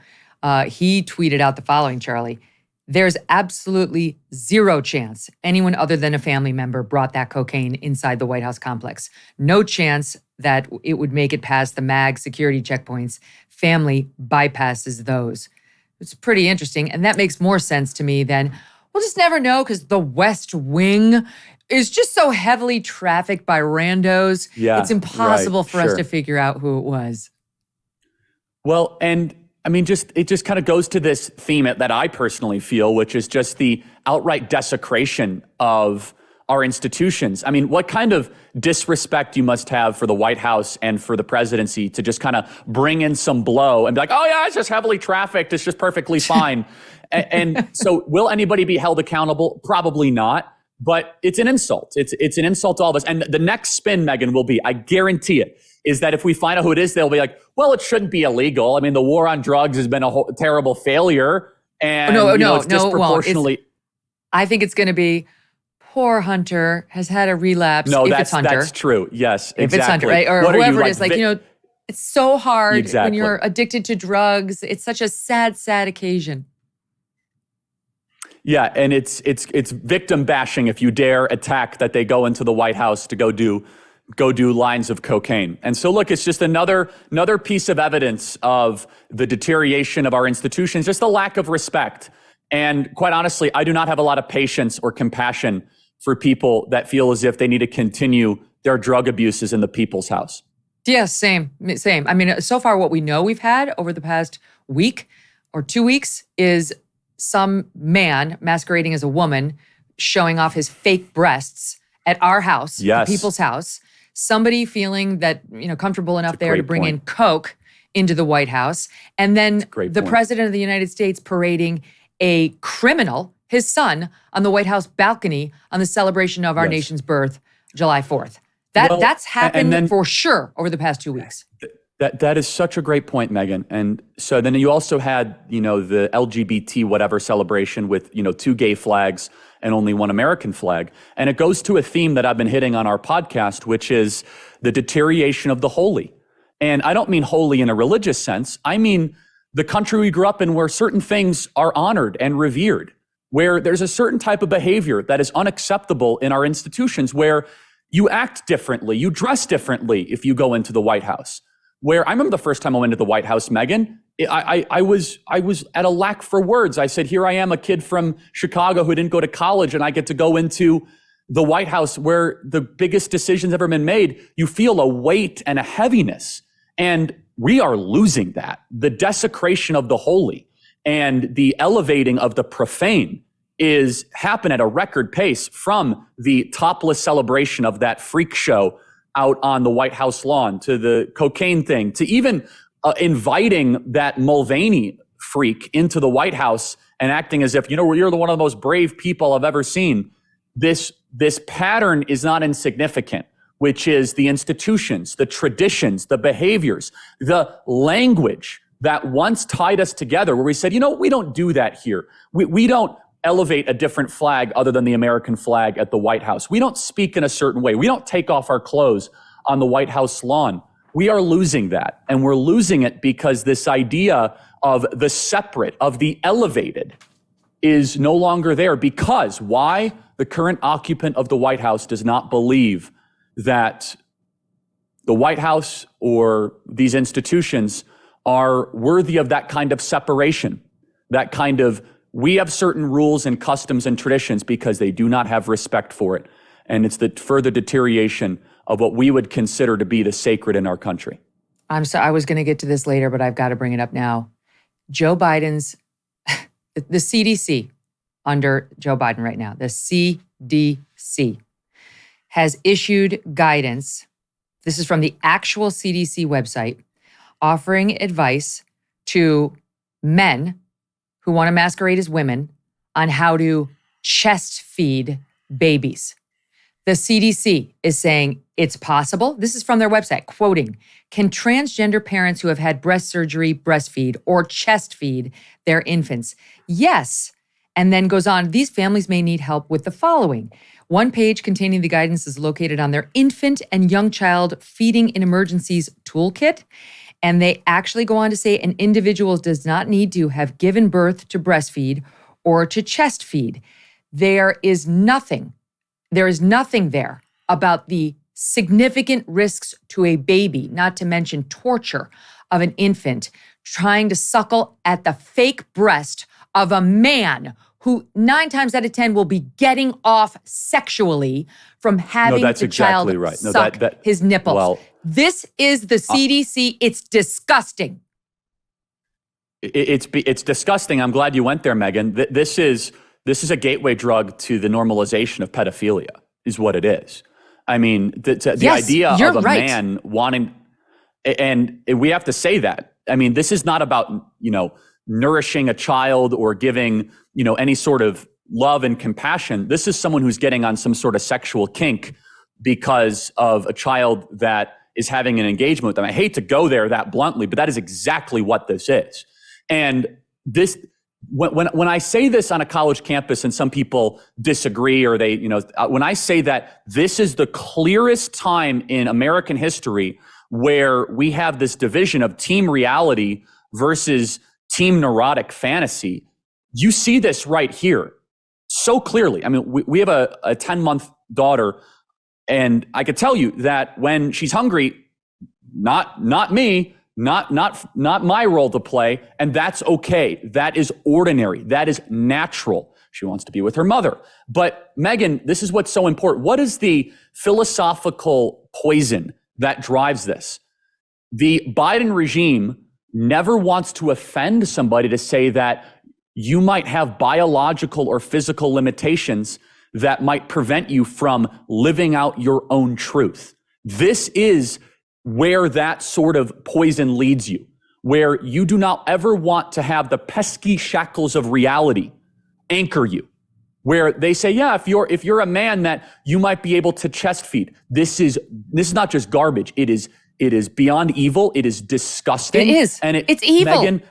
he tweeted out the following, Charlie. There's absolutely zero chance anyone other than a family member brought that cocaine inside the White House complex. No chance that it would make it past the MAG security checkpoints. Family bypasses those. It's pretty interesting, and that makes more sense to me than, we'll just never know because the West Wing is just so heavily trafficked by randos. Yeah, it's impossible for us to figure out who it was. Well, and I mean, it just kind of goes to this theme that I personally feel, which is just the outright desecration of our institutions. I mean, what kind of disrespect you must have for the White House and for the presidency to just kind of bring in some blow and be like, oh yeah, it's just heavily trafficked, it's just perfectly fine. and so will anybody be held accountable? Probably not. But it's an insult. It's an insult to all of us. And the next spin, Megyn, will be, I guarantee it, is that if we find out who it is, they'll be like, well, it shouldn't be illegal. I mean, the war on drugs has been a terrible failure. And it's disproportionately. I think it's going to be, poor Hunter has had a relapse. No, that's true. Yes, exactly. If it's Hunter, right? Or whoever it is, it's so hard when you're addicted to drugs. It's such a sad, sad occasion. Yeah, and it's victim bashing if you dare attack that they go into the White House to go do lines of cocaine. And so look, it's just another piece of evidence of the deterioration of our institutions, just the lack of respect. And quite honestly, I do not have a lot of patience or compassion for people that feel as if they need to continue their drug abuses in the people's house. Yeah, same. I mean, so far what we know we've had over the past week or 2 weeks is some man masquerading as a woman showing off his fake breasts at our house, the people's house. Somebody feeling that, comfortable enough there to bring in coke into the White House. And then the president of the United States parading a criminal, his son, on the White House balcony on the celebration of our nation's birth, July 4th. That's happened for sure over the past 2 weeks. That is such a great point, Megyn. And so then you also had, the LGBT whatever celebration with, 2 gay flags and only 1 American flag. And it goes to a theme that I've been hitting on our podcast, which is the deterioration of the holy. And I don't mean holy in a religious sense. I mean the country we grew up in where certain things are honored and revered, where there's a certain type of behavior that is unacceptable in our institutions, where you act differently, you dress differently if you go into the White House. Where I remember the first time I went to the White House, Megyn, I was at a lack for words. I said, here I am, a kid from Chicago who didn't go to college, and I get to go into the White House where the biggest decisions ever been made. You feel a weight and a heaviness, and we are losing that. The desecration of the holy and the elevating of the profane is happen at a record pace, from the topless celebration of that freak show out on the White House lawn, to the cocaine thing, to even inviting that Mulvaney freak into the White House and acting as if, you're one of the most brave people I've ever seen. This pattern is not insignificant, which is the institutions, the traditions, the behaviors, the language that once tied us together, where we said, we don't do that here. We don't elevate a different flag other than the American flag at the White House. We don't speak in a certain way. We don't take off our clothes on the White House lawn. We are losing that. And we're losing it because this idea of the separate, of the elevated, is no longer there. Because why? The current occupant of the White House does not believe that the White House or these institutions are worthy of that kind of separation, that kind of, we have certain rules and customs and traditions, because they do not have respect for it. And it's the further deterioration of what we would consider to be the sacred in our country. I was going to get to this later, but I've got to bring it up now. Joe Biden's, the CDC under Joe Biden right now, the CDC has issued guidance. This is from the actual CDC website, offering advice to men who want to masquerade as women on how to chest feed babies. The CDC is saying it's possible. This is from their website, quoting, "Can transgender parents who have had breast surgery breastfeed or chest feed their infants?" Yes. And then goes on, "These families may need help with the following." One page containing the guidance is located on their infant and young child feeding in emergencies toolkit. And they actually go on to say an individual does not need to have given birth to breastfeed or to chest feed. There is nothing there about the significant risks to a baby, not to mention torture of an infant trying to suckle at the fake breast of a man who 9 times out of 10 will be getting off sexually from having the child suck his nipples. Well, this is the CDC. It's disgusting. It's disgusting. I'm glad you went there, Megyn. This is a gateway drug to the normalization of pedophilia, is what it is. I mean, the idea of a man wanting, and we have to say that. I mean, this is not about, nourishing a child or giving, any sort of love and compassion. This is someone who's getting on some sort of sexual kink because of a child that is having an engagement with them. I hate to go there that bluntly, but that is exactly what this is. And this, when I say this on a college campus and some people disagree, or they, when I say that this is the clearest time in American history where we have this division of team reality versus team neurotic fantasy, you see this right here so clearly. I mean, we have a 10-month daughter, and I could tell you that when she's hungry, not me, not my role to play, and that's okay. That is ordinary. That is natural. She wants to be with her mother. But Megyn, this is what's so important. What is the philosophical poison that drives this? The Biden regime never wants to offend somebody to say that you might have biological or physical limitations that might prevent you from living out your own truth. This is where that sort of poison leads you, where you do not ever want to have the pesky shackles of reality anchor you. where they say, yeah, if you're a man, that you might be able to chest feed. This is not just garbage. It is beyond evil. It is disgusting. It is. And it's evil. Megyn,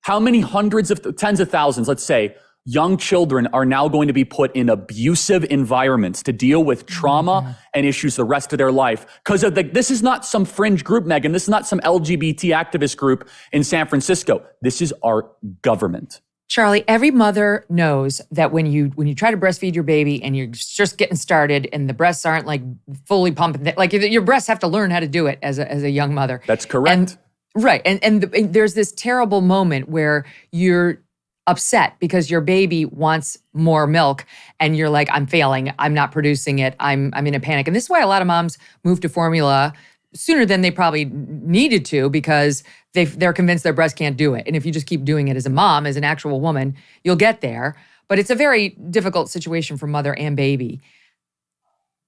how many hundreds of tens of thousands, let's say, young children are now going to be put in abusive environments to deal with trauma and issues the rest of their life. Because this is not some fringe group, Megyn. This is not some LGBT activist group in San Francisco. This is our government. Charlie, every mother knows that when you try to breastfeed your baby and you're just getting started and the breasts aren't like fully pumping, like your breasts have to learn how to do it as a young mother. That's correct. Right. And there's this terrible moment where you're upset because your baby wants more milk and you're like, I'm failing. I'm not producing it. I'm in a panic. And this is why a lot of moms move to formula sooner than they probably needed to, because they're convinced their breast can't do it. And if you just keep doing it as a mom, as an actual woman, you'll get there. But it's a very difficult situation for mother and baby.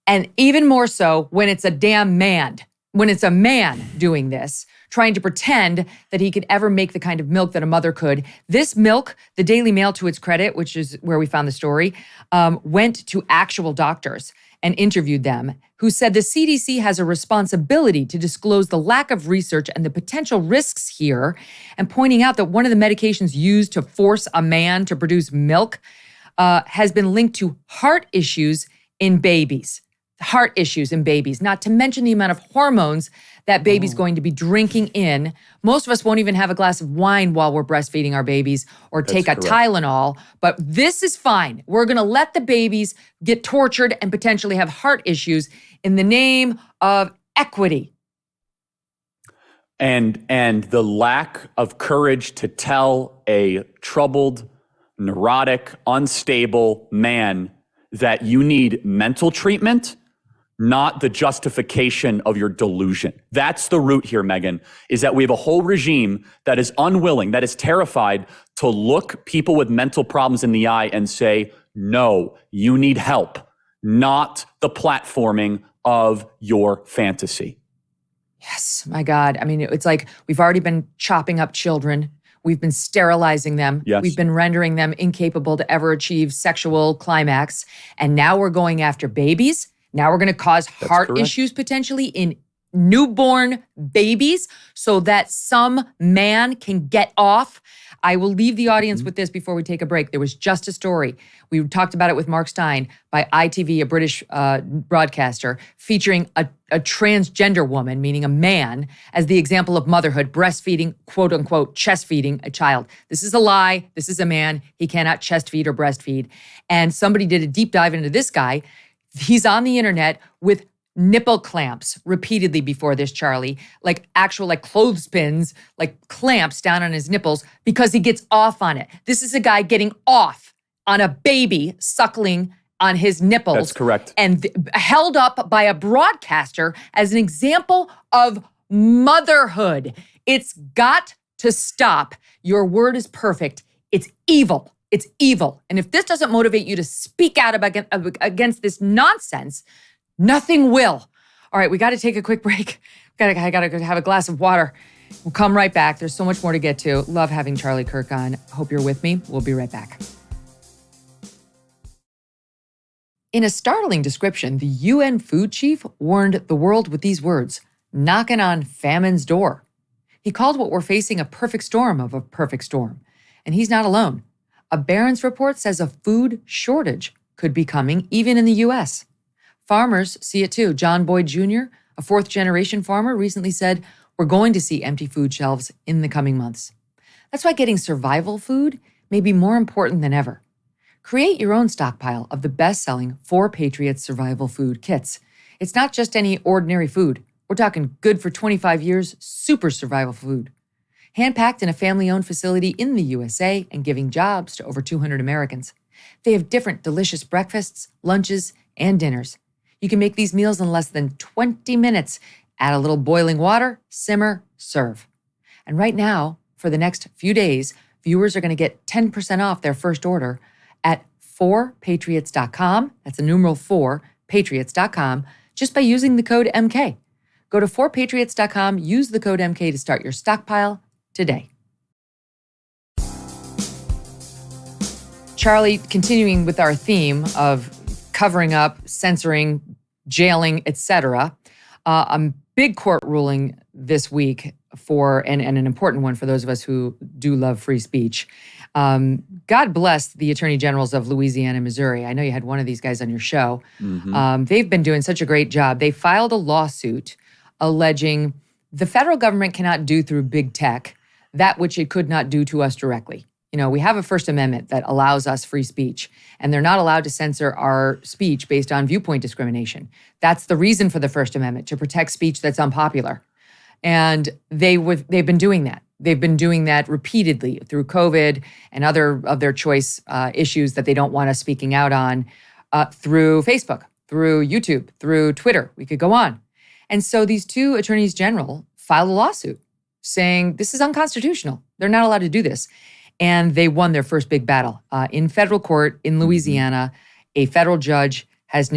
And even more so when it's a damn man. When it's a man doing this, trying to pretend that he could ever make the kind of milk that a mother could. This milk, the Daily Mail, to its credit, which is where we found the story, went to actual doctors and interviewed them, who said the CDC has a responsibility to disclose the lack of research and the potential risks here, and pointing out that one of the medications used to force a man to produce milk has been linked to heart issues in babies. Heart issues in babies, not to mention the amount of hormones that baby's going to be drinking in. Most of us won't even have a glass of wine while we're breastfeeding our babies or take a Tylenol, but this is fine. We're gonna let the babies get tortured and potentially have heart issues in the name of equity. And the lack of courage to tell a troubled, neurotic, unstable man that you need mental treatment, not the justification of your delusion. That's the root here, Megyn, is that we have a whole regime that is unwilling, that is terrified to look people with mental problems in the eye and say, no, you need help, not the platforming of your fantasy. Yes, my God. I mean, it's like we've already been chopping up children. We've been sterilizing them. Yes. We've been rendering them incapable to ever achieve sexual climax. And now we're going after babies. Now we're going to cause heart issues potentially in newborn babies so that some man can get off. I will leave the audience with this before we take a break. There was just a story. We talked about it with Mark Stein by ITV, a British broadcaster, featuring a transgender woman, meaning a man, as the example of motherhood, breastfeeding, quote unquote, chest feeding a child. This is a lie. This is a man. He cannot chest feed or breastfeed. And somebody did a deep dive into this guy. He's on the internet with nipple clamps repeatedly before this, Charlie, like actual like clothespins, like clamps down on his nipples because he gets off on it. This is a guy getting off on a baby suckling on his nipples. That's correct. And held up by a broadcaster as an example of motherhood. It's got to stop. Your word is perfect. It's evil. It's evil. And if this doesn't motivate you to speak out against this nonsense, nothing will. All right, we got to take a quick break. I got to have a glass of water. We'll come right back. There's so much more to get to. Love having Charlie Kirk on. Hope you're with me. We'll be right back. In a startling description, the UN food chief warned the world with these words, knocking on famine's door. He called what we're facing a perfect storm of a perfect storm. And he's not alone. A Barron's report says a food shortage could be coming even in the U.S. Farmers see it too. John Boyd Jr., a fourth-generation farmer, recently said, we're going to see empty food shelves in the coming months. That's why getting survival food may be more important than ever. Create your own stockpile of the best-selling 4 Patriots survival food kits. It's not just any ordinary food. We're talking good for 25 years, super survival food. Handpacked in a family-owned facility in the USA and giving jobs to over 200 Americans. They have different delicious breakfasts, lunches, and dinners. You can make these meals in less than 20 minutes. Add a little boiling water, simmer, serve. And right now, for the next few days, viewers are going to get 10% off their first order at 4patriots.com. That's a numeral 4, patriots.com, just by using the code MK. Go to 4patriots.com, use the code MK to start your stockpile today. Charlie, continuing with our theme of covering up, censoring, jailing, etc., a big court ruling this week and an important one for those of us who do love free speech. God bless the attorney generals of Louisiana and Missouri. I know you had one of these guys on your show. Mm-hmm. They've been doing such a great job. They filed a lawsuit alleging the federal government cannot do through big tech that which it could not do to us directly. You know, we have a First Amendment that allows us free speech, and they're not allowed to censor our speech based on viewpoint discrimination. That's the reason for the First Amendment, to protect speech that's unpopular. And they've been doing that. They've been doing that repeatedly through COVID and other of their choice issues that they don't want us speaking out on, through Facebook, through YouTube, through Twitter. We could go on. And so these two attorneys general filed a lawsuit saying this is unconstitutional. They're not allowed to do this. And they won their first big battle. In federal court in Louisiana, a federal judge has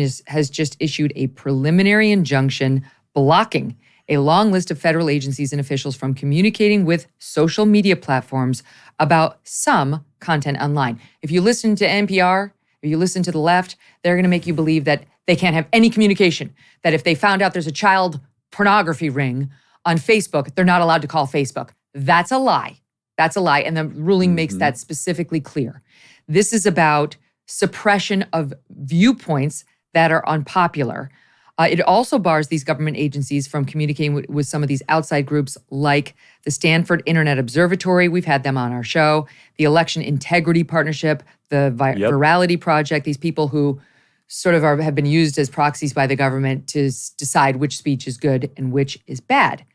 just issued a preliminary injunction blocking a long list of federal agencies and officials from communicating with social media platforms about some content online. If you listen to NPR, if you listen to the left, they're going to make you believe that they can't have any communication, that if they found out there's a child pornography ring on Facebook, they're not allowed to call Facebook. That's a lie. That's a lie. And the ruling makes that specifically clear. This is about suppression of viewpoints that are unpopular. It also bars these government agencies from communicating with some of these outside groups like the Stanford Internet Observatory. We've had them on our show. The Election Integrity Partnership, the Virality Project, these people who sort of have been used as proxies by the government to decide which speech is good and which is bad.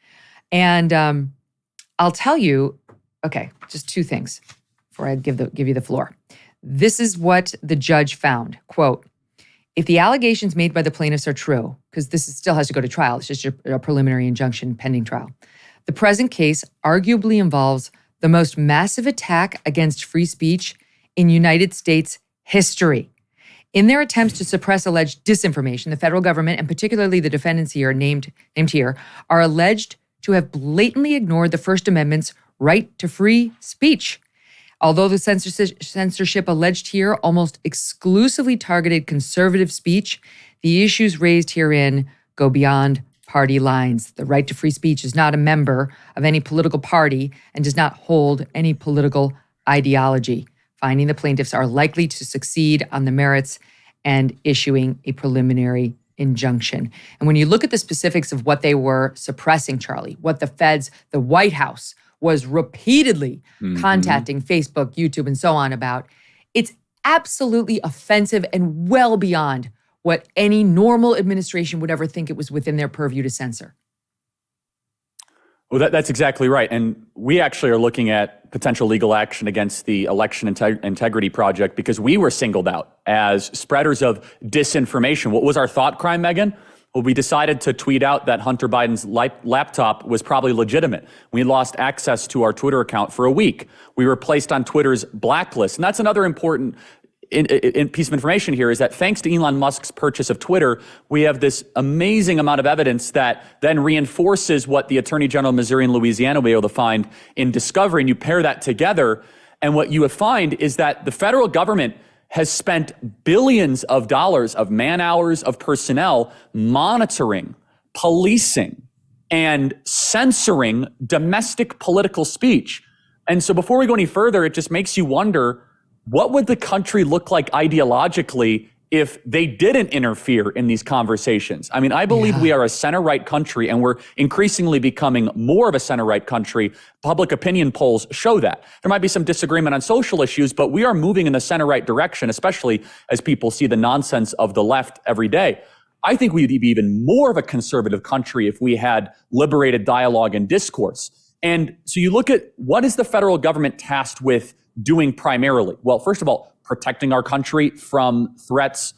And I'll tell you, okay, just two things before I give you the floor. This is what the judge found. Quote, if the allegations made by the plaintiffs are true, because this still has to go to trial, it's just a preliminary injunction pending trial, the present case arguably involves the most massive attack against free speech in United States history. In their attempts to suppress alleged disinformation, the federal government, and particularly the defendants here named here, are alleged to have blatantly ignored the First Amendment's right to free speech. Although the censorship alleged here almost exclusively targeted conservative speech, the issues raised herein go beyond party lines. The right to free speech is not a member of any political party and does not hold any political ideology. Finding the plaintiffs are likely to succeed on the merits and issuing a preliminary injunction. And when you look at the specifics of what they were suppressing, Charlie, what the feds, the White House, was repeatedly contacting Facebook, YouTube, and so on about, it's absolutely offensive and well beyond what any normal administration would ever think it was within their purview to censor. Well, that's exactly right. And we actually are looking at potential legal action against the Election Integrity Project because we were singled out as spreaders of disinformation. What was our thought crime, Megyn? Well, we decided to tweet out that Hunter Biden's laptop was probably legitimate. We lost access to our Twitter account for a week. We were placed on Twitter's blacklist. And that's another important piece of information here is that thanks to Elon Musk's purchase of Twitter, we have this amazing amount of evidence that then reinforces what the Attorney General of Missouri and Louisiana will be able to find in discovery. And you pair that together, and what you would find is that the federal government has spent billions of dollars of man hours of personnel monitoring, policing, and censoring domestic political speech. And so before we go any further, it just makes you wonder, what would the country look like ideologically if they didn't interfere in these conversations? I mean, I believe we are a center-right country, and we're increasingly becoming more of a center-right country. Public opinion polls show that. There might be some disagreement on social issues, but we are moving in the center-right direction, especially as people see the nonsense of the left every day. I think we'd be even more of a conservative country if we had liberated dialogue and discourse. And so you look at, what is the federal government tasked with doing primarily? Well, first of all, protecting our country from threats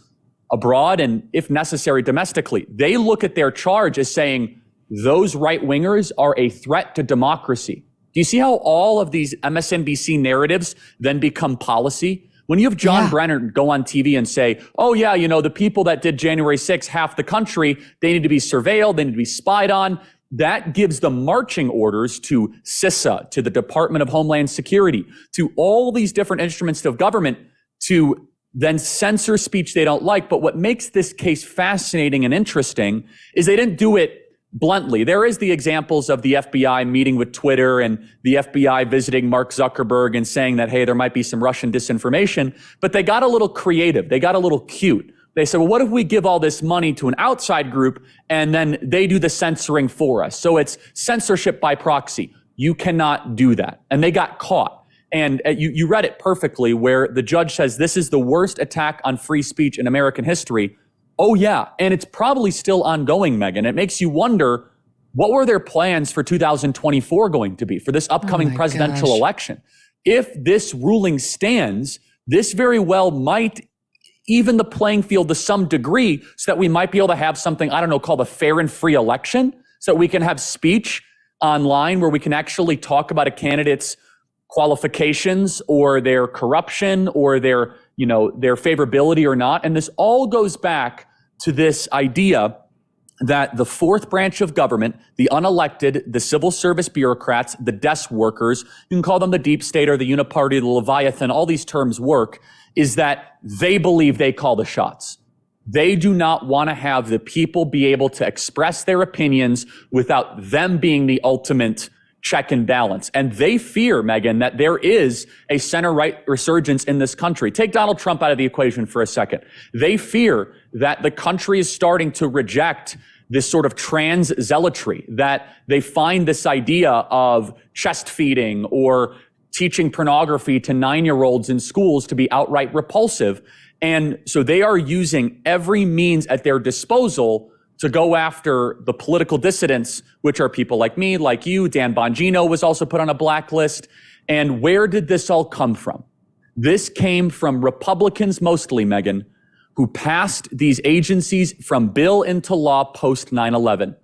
abroad and, if necessary, domestically. They look at their charge as saying those right-wingers are a threat to democracy. Do you see how all of these MSNBC narratives then become policy? When you have John Brenner go on TV and say, oh yeah, you know, the people that did January 6th, half the country, they need to be surveilled, they need to be spied on. That gives the marching orders to CISA, to the Department of Homeland Security, to all these different instruments of government to then censor speech they don't like. But what makes this case fascinating and interesting is they didn't do it bluntly. There is the examples of the FBI meeting with Twitter and the FBI visiting Mark Zuckerberg and saying that, hey, there might be some Russian disinformation, but they got a little creative. They got a little cute. They said, well, what if we give all this money to an outside group and then they do the censoring for us? So it's censorship by proxy. You cannot do that. And they got caught. And you read it perfectly where the judge says this is the worst attack on free speech in American history. Oh, yeah. And it's probably still ongoing, Megyn. It makes you wonder, what were their plans for 2024 going to be for this upcoming presidential election? If this ruling stands, this very well might even the playing field to some degree so that we might be able to have something, I don't know, called a fair and free election so that we can have speech online where we can actually talk about a candidate's qualifications or their corruption or their favorability or not. And this all goes back to this idea that the fourth branch of government, the unelected, the civil service bureaucrats, the desk workers, you can call them the deep state or the uniparty, the Leviathan, all these terms work, is that they believe they call the shots. They do not want to have the people be able to express their opinions without them being the ultimate check and balance. And they fear, Megyn, that there is a center-right resurgence in this country. Take Donald Trump out of the equation for a second. They fear that the country is starting to reject this sort of trans zealotry, that they find this idea of chest feeding or teaching pornography to 9-year-olds in schools to be outright repulsive. And so they are using every means at their disposal to go after the political dissidents, which are people like me, like you. Dan Bongino was also put on a blacklist. And where did this all come from? This came from Republicans mostly, Megyn, who passed these agencies from bill into law post 9/11.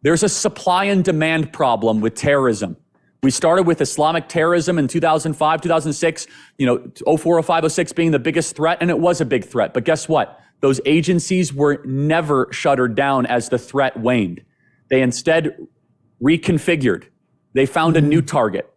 There's a supply and demand problem with terrorism. We started with Islamic terrorism in 2005, 2006, 04, 05, 06 being the biggest threat, and it was a big threat. But guess what? Those agencies were never shuttered down as the threat waned. They instead reconfigured. They found a new target,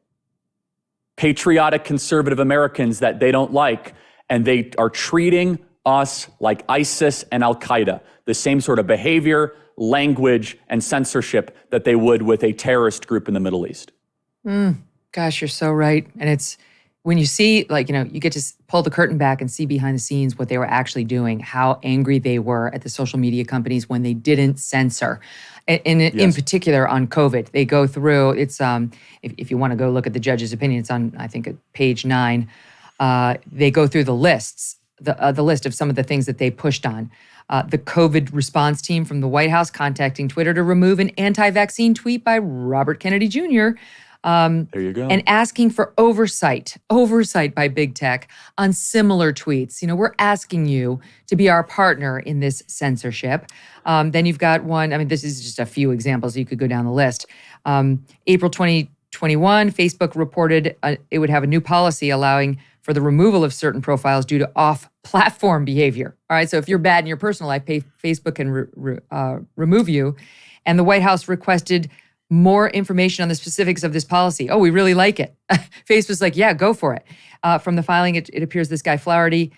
patriotic conservative Americans that they don't like, and they are treating us like ISIS and Al-Qaeda, the same sort of behavior, language, and censorship that they would with a terrorist group in the Middle East. Gosh, you're so right. And it's when you see, you get to pull the curtain back and see behind the scenes what they were actually doing, how angry they were at the social media companies when they didn't censor. In particular on COVID, they go through, it's, if you want to go look at the judge's opinion, it's on, I think, page 9. They go through the list of some of the things that they pushed on. The COVID response team from the White House contacting Twitter to remove an anti-vaccine tweet by Robert Kennedy Jr., there you go. And asking for oversight by big tech on similar tweets. We're asking you to be our partner in this censorship. Then you've got one, this is just a few examples. You could go down the list. April 2021, Facebook reported it would have a new policy allowing for the removal of certain profiles due to off-platform behavior. All right, so if you're bad in your personal life, Facebook can remove you. And the White House requested more information on the specifics of this policy. Oh, we really like it. Facebook's like, yeah, go for it. From the filing, it appears this guy Flaherty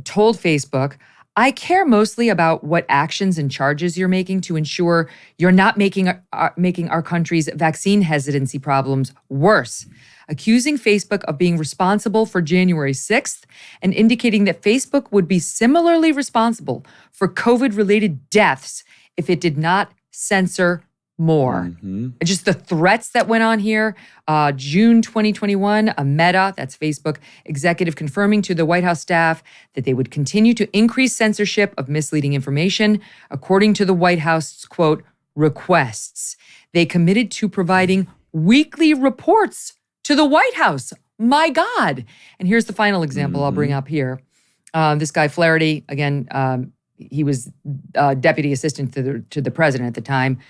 told Facebook, I care mostly about what actions and charges you're making to ensure you're not making our country's vaccine hesitancy problems worse, accusing Facebook of being responsible for January 6th and indicating that Facebook would be similarly responsible for COVID-related deaths if it did not censor more. Just the threats that went on here. June 2021, a Meta, that's Facebook, executive confirming to the White House staff that they would continue to increase censorship of misleading information, according to the White House's, quote, requests. They committed to providing weekly reports to the White House. My God. And here's the final example I'll bring up here. This guy Flaherty, again, he was deputy assistant to the president at the time.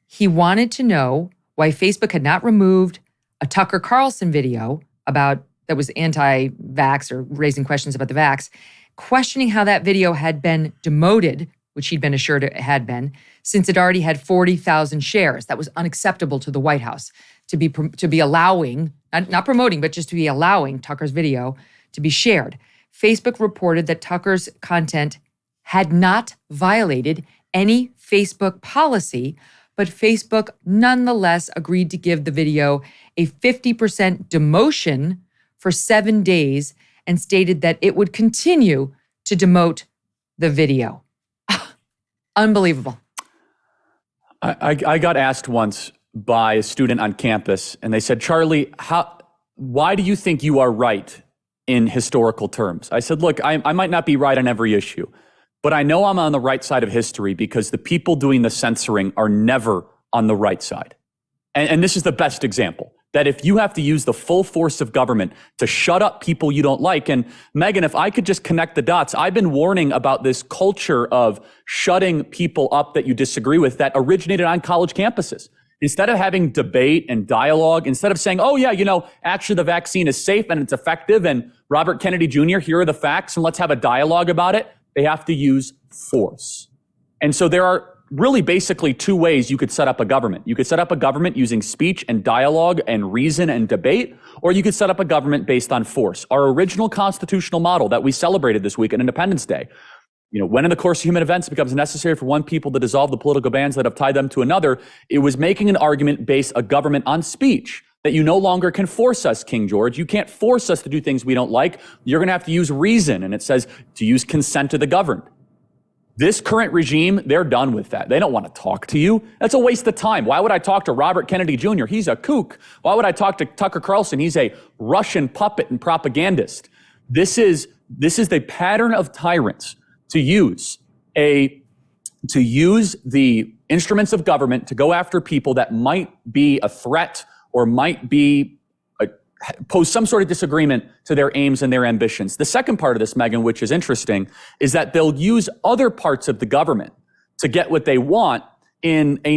He wanted to know why Facebook had not removed a Tucker Carlson video that was anti-vax or raising questions about the vax, questioning how that video had been demoted, which he'd been assured it had been, since it already had 40,000 shares. That was unacceptable to the White House to be allowing, not promoting, but just to be allowing Tucker's video to be shared. Facebook reported that Tucker's content had not violated any Facebook policy, but Facebook nonetheless agreed to give the video a 50% demotion for 7 days and stated that it would continue to demote the video. Unbelievable. I got asked once by a student on campus, and they said, Charlie, why do you think you are right in historical terms? I said, look, I might not be right on every issue, but I know I'm on the right side of history because the people doing the censoring are never on the right side. And this is the best example, that if you have to use the full force of government to shut up people you don't like, and Megyn, if I could just connect the dots, I've been warning about this culture of shutting people up that you disagree with that originated on college campuses. Instead of having debate and dialogue, instead of saying, oh yeah, actually the vaccine is safe and it's effective and Robert Kennedy Jr., here are the facts and let's have a dialogue about it, they have to use force. And so there are really basically two ways you could set up a government. You could set up a government using speech and dialogue and reason and debate, or you could set up a government based on force. Our original constitutional model that we celebrated this week on Independence Day, when in the course of human events it becomes necessary for one people to dissolve the political bands that have tied them to another, it was making an argument based a government on speech, that you no longer can force us, King George. You can't force us to do things we don't like. You're going to have to use reason. And it says to use consent of the governed. This current regime, they're done with that. They don't want to talk to you. That's a waste of time. Why would I talk to Robert Kennedy Jr.? He's a kook. Why would I talk to Tucker Carlson? He's a Russian puppet and propagandist. This is the pattern of tyrants to use the instruments of government to go after people that might be a threat or might be pose some sort of disagreement to their aims and their ambitions. The second part of this, Megyn, which is interesting, is that they'll use other parts of the government to get what they want in a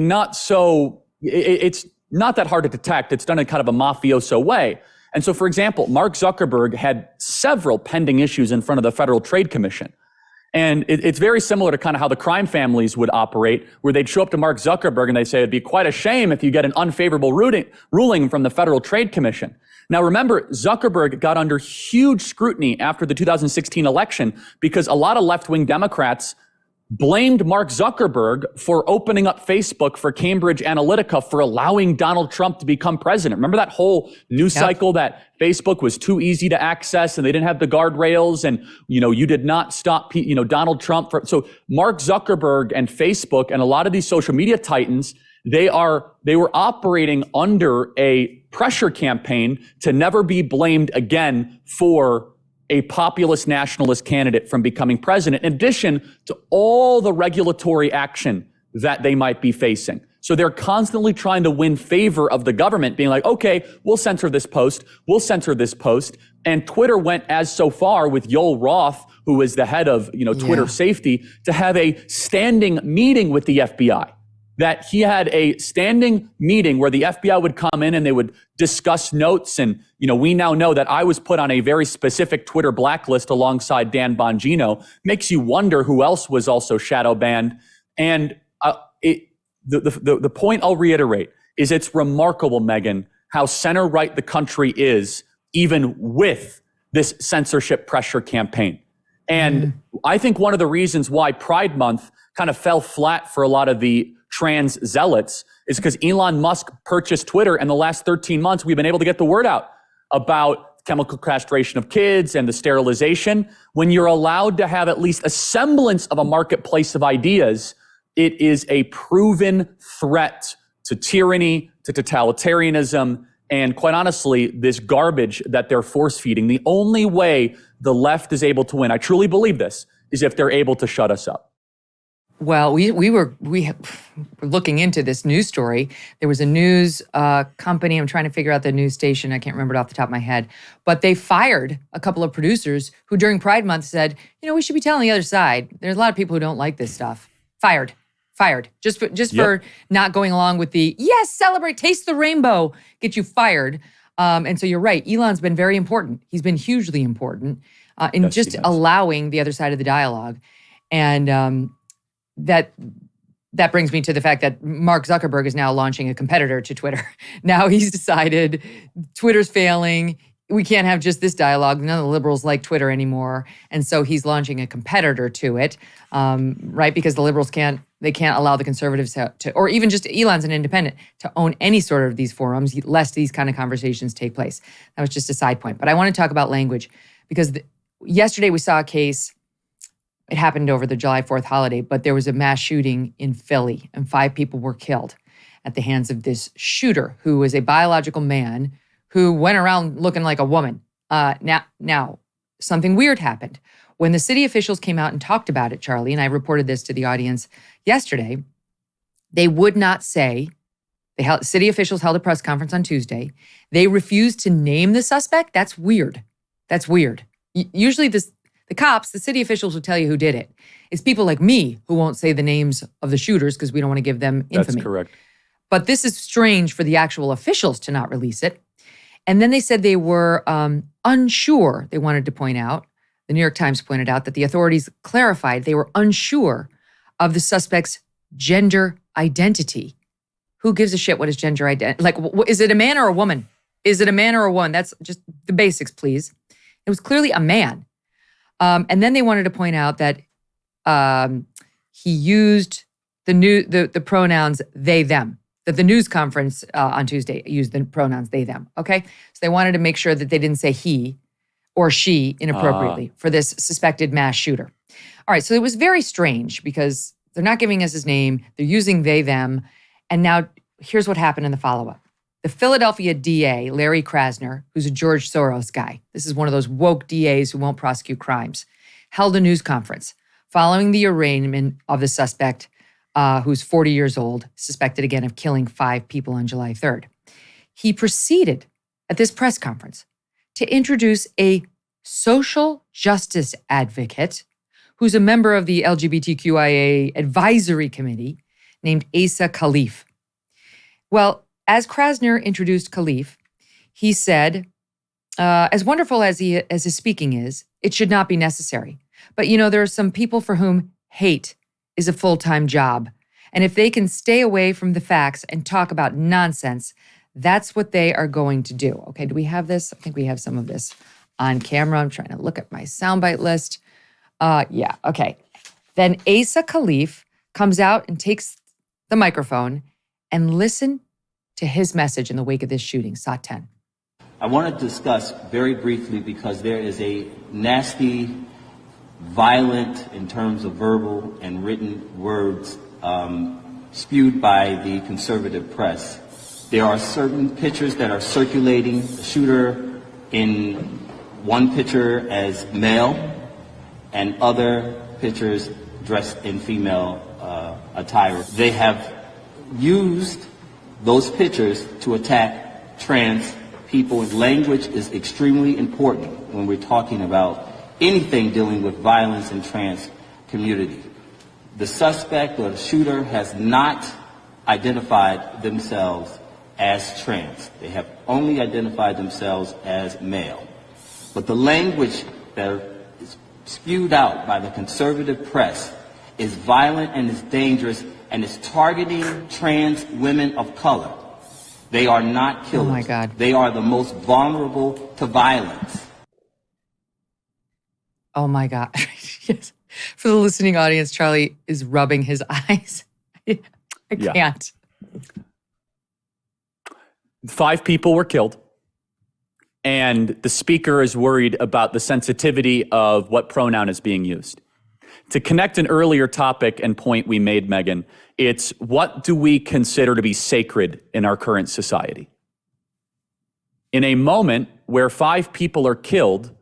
it's not that hard to detect. It's done in kind of a mafioso way. And so, for example, Mark Zuckerberg had several pending issues in front of the Federal Trade Commission. And it's very similar to kind of how the crime families would operate, where they'd show up to Mark Zuckerberg and they'd say, it'd be quite a shame if you get an unfavorable ruling from the Federal Trade Commission. Now, remember, Zuckerberg got under huge scrutiny after the 2016 election because a lot of left-wing Democrats blamed Mark Zuckerberg for opening up Facebook for Cambridge Analytica for allowing Donald Trump to become president. Remember that whole news cycle that Facebook was too easy to access and they didn't have the guardrails and, you did not stop, Donald Trump. So Mark Zuckerberg and Facebook and a lot of these social media titans, they were operating under a pressure campaign to never be blamed again for a populist nationalist candidate from becoming president, in addition to all the regulatory action that they might be facing. So they're constantly trying to win favor of the government, being like, okay, we'll censor this post, we'll censor this post. And Twitter went as so far with Yoel Roth, who is the head of Twitter safety, to have a standing meeting with the FBI. That he had a standing meeting where the FBI would come in and they would discuss notes. And, we now know that I was put on a very specific Twitter blacklist alongside Dan Bongino. Makes you wonder who else was also shadow banned. And the point I'll reiterate is it's remarkable, Megyn, how center-right the country is, even with this censorship pressure campaign. And I think one of the reasons why Pride Month kind of fell flat for a lot of the trans zealots is because Elon Musk purchased Twitter, and the last 13 months we've been able to get the word out about chemical castration of kids and the sterilization. When you're allowed to have at least a semblance of a marketplace of ideas, it is a proven threat to tyranny, to totalitarianism, and quite honestly, this garbage that they're force feeding. The only way the left is able to win, I truly believe this, is if they're able to shut us up. Well, we were looking into this news story. There was a news company. I'm trying to figure out the news station. I can't remember it off the top of my head. But they fired a couple of producers who during Pride Month said, we should be telling the other side. There's a lot of people who don't like this stuff. Fired. Just for not going along with the, yes, celebrate, taste the rainbow, get you fired. And so you're right. Elon's been very important. He's been hugely important in just allowing the other side of the dialogue. And that brings me to the fact that Mark Zuckerberg is now launching a competitor to Twitter. Now he's decided Twitter's failing. we can't have just this dialogue. None of the liberals like Twitter anymore. And so he's launching a competitor to it, right? Because the liberals can't allow the conservatives to, or even just Elon's an independent, to own any sort of these forums, lest these kind of conversations take place. That was just a side point. But I want to talk about language because yesterday we saw a case. It happened over the July 4th holiday, but there was a mass shooting in Philly and 5 people were killed at the hands of this shooter who was a biological man who went around looking like a woman. Now, something weird happened. When the city officials came out and talked about it, Charlie, and I reported this to the audience yesterday, they would not say, city officials held a press conference on Tuesday. They refused to name the suspect. That's weird. Usually the cops, the city officials will tell you who did it. It's people like me who won't say the names of the shooters because we don't want to give them infamy. That's correct. But this is strange for the actual officials to not release it. And then they said they were unsure, they wanted to point out. The New York Times pointed out that the authorities clarified they were unsure of the suspect's gender identity. Who gives a shit what his gender identity? Like, is it a man or a woman? Is it a man or a woman? That's just the basics, please. It was clearly a man. And then they wanted to point out that he used the pronouns they, them. That the news conference on Tuesday used the pronouns they, them, okay? So they wanted to make sure that they didn't say he or she inappropriately for this suspected mass shooter. All right, so it was very strange because they're not giving us his name, they're using they, them, and now here's what happened in the follow-up. The Philadelphia DA, Larry Krasner, who's a George Soros guy, this is one of those woke DAs who won't prosecute crimes, held a news conference following the arraignment of the suspect who's 40 years old, suspected again of killing 5 people on July 3rd. He proceeded at this press conference to introduce a social justice advocate who's a member of the LGBTQIA advisory committee named Asa Khalif. Well, as Krasner introduced Khalif, he said, as wonderful as his speaking is, it should not be necessary. But there are some people for whom hate is a full-time job. And if they can stay away from the facts and talk about nonsense, that's what they are going to do. Okay, do we have this? I think we have some of this on camera. I'm trying to look at my soundbite list. Yeah, okay. Then Asa Khalif comes out and takes the microphone and listen to his message in the wake of this shooting, SOT 10. I want to discuss very briefly because there is a nasty, violent in terms of verbal and written words spewed by the conservative press. There are certain pictures that are circulating, the shooter in one picture as male and other pictures dressed in female attire. They have used those pictures to attack trans people. Language is extremely important when we're talking about anything dealing with violence in trans community. The suspect or the shooter has not identified themselves as trans. They have only identified themselves as male. But the language that is spewed out by the conservative press is violent and is dangerous and is targeting trans women of color. They are not killers. Oh my God. They are the most vulnerable to violence. Oh my God. Yes. For the listening audience, Charlie is rubbing his eyes. I can't. 5 people were killed. And the speaker is worried about the sensitivity of what pronoun is being used. To connect an earlier topic and point we made, Megyn, it's what do we consider to be sacred in our current society? In a moment where 5 people are killed,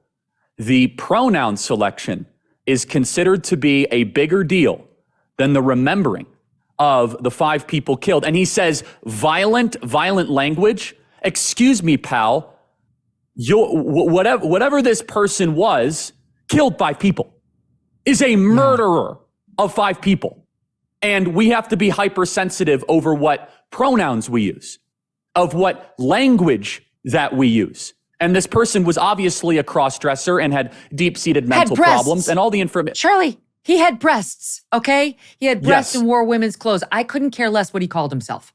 the pronoun selection is considered to be a bigger deal than the remembering of the 5 people killed. And he says, violent language. Excuse me, pal. Whatever this person was, killed 5 people, is a murderer of 5 people. And we have to be hypersensitive over what pronouns we use, of what language that we use. And this person was obviously a cross-dresser and had deep-seated mental problems and all the information. Charlie, he had breasts, okay? He had breasts and wore women's clothes. I couldn't care less what he called himself.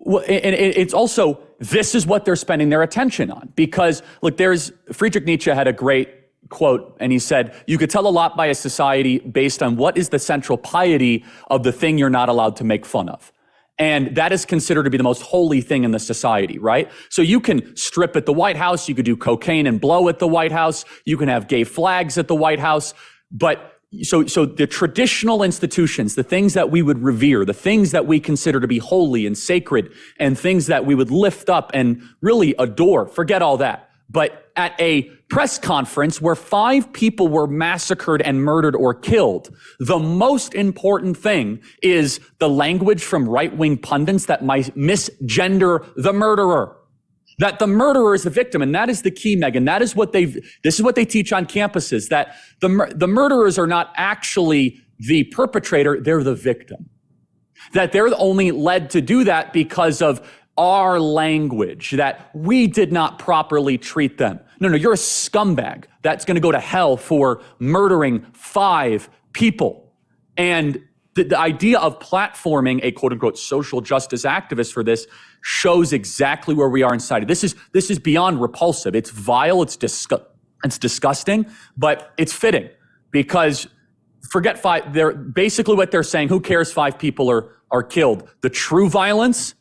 Well, and it's also, this is what they're spending their attention on. Because, look, Friedrich Nietzsche had a great quote, and he said, you could tell a lot by a society based on what is the central piety of the thing you're not allowed to make fun of. And that is considered to be the most holy thing in the society, right? So you can strip at the White House, you could do cocaine and blow at the White House, you can have gay flags at the White House, but so the traditional institutions, the things that we would revere, the things that we consider to be holy and sacred, and things that we would lift up and really adore, forget all that. But at a press conference where 5 people were massacred and murdered or killed, the most important thing is the language from right-wing pundits that might misgender the murderer. That the murderer is the victim, and that is the key, Megyn. That is this is what they teach on campuses, that the murderers are not actually the perpetrator, they're the victim. That they're only led to do that because of our language, that we did not properly treat them. No, you're a scumbag that's going to go to hell for murdering 5 people. And the idea of platforming a quote unquote social justice activist for this shows exactly where we are inside. This is beyond repulsive. It's vile. It's disgusting, but it's fitting because forget 5. They're basically what they're saying. Who cares? 5 people are killed. The true violence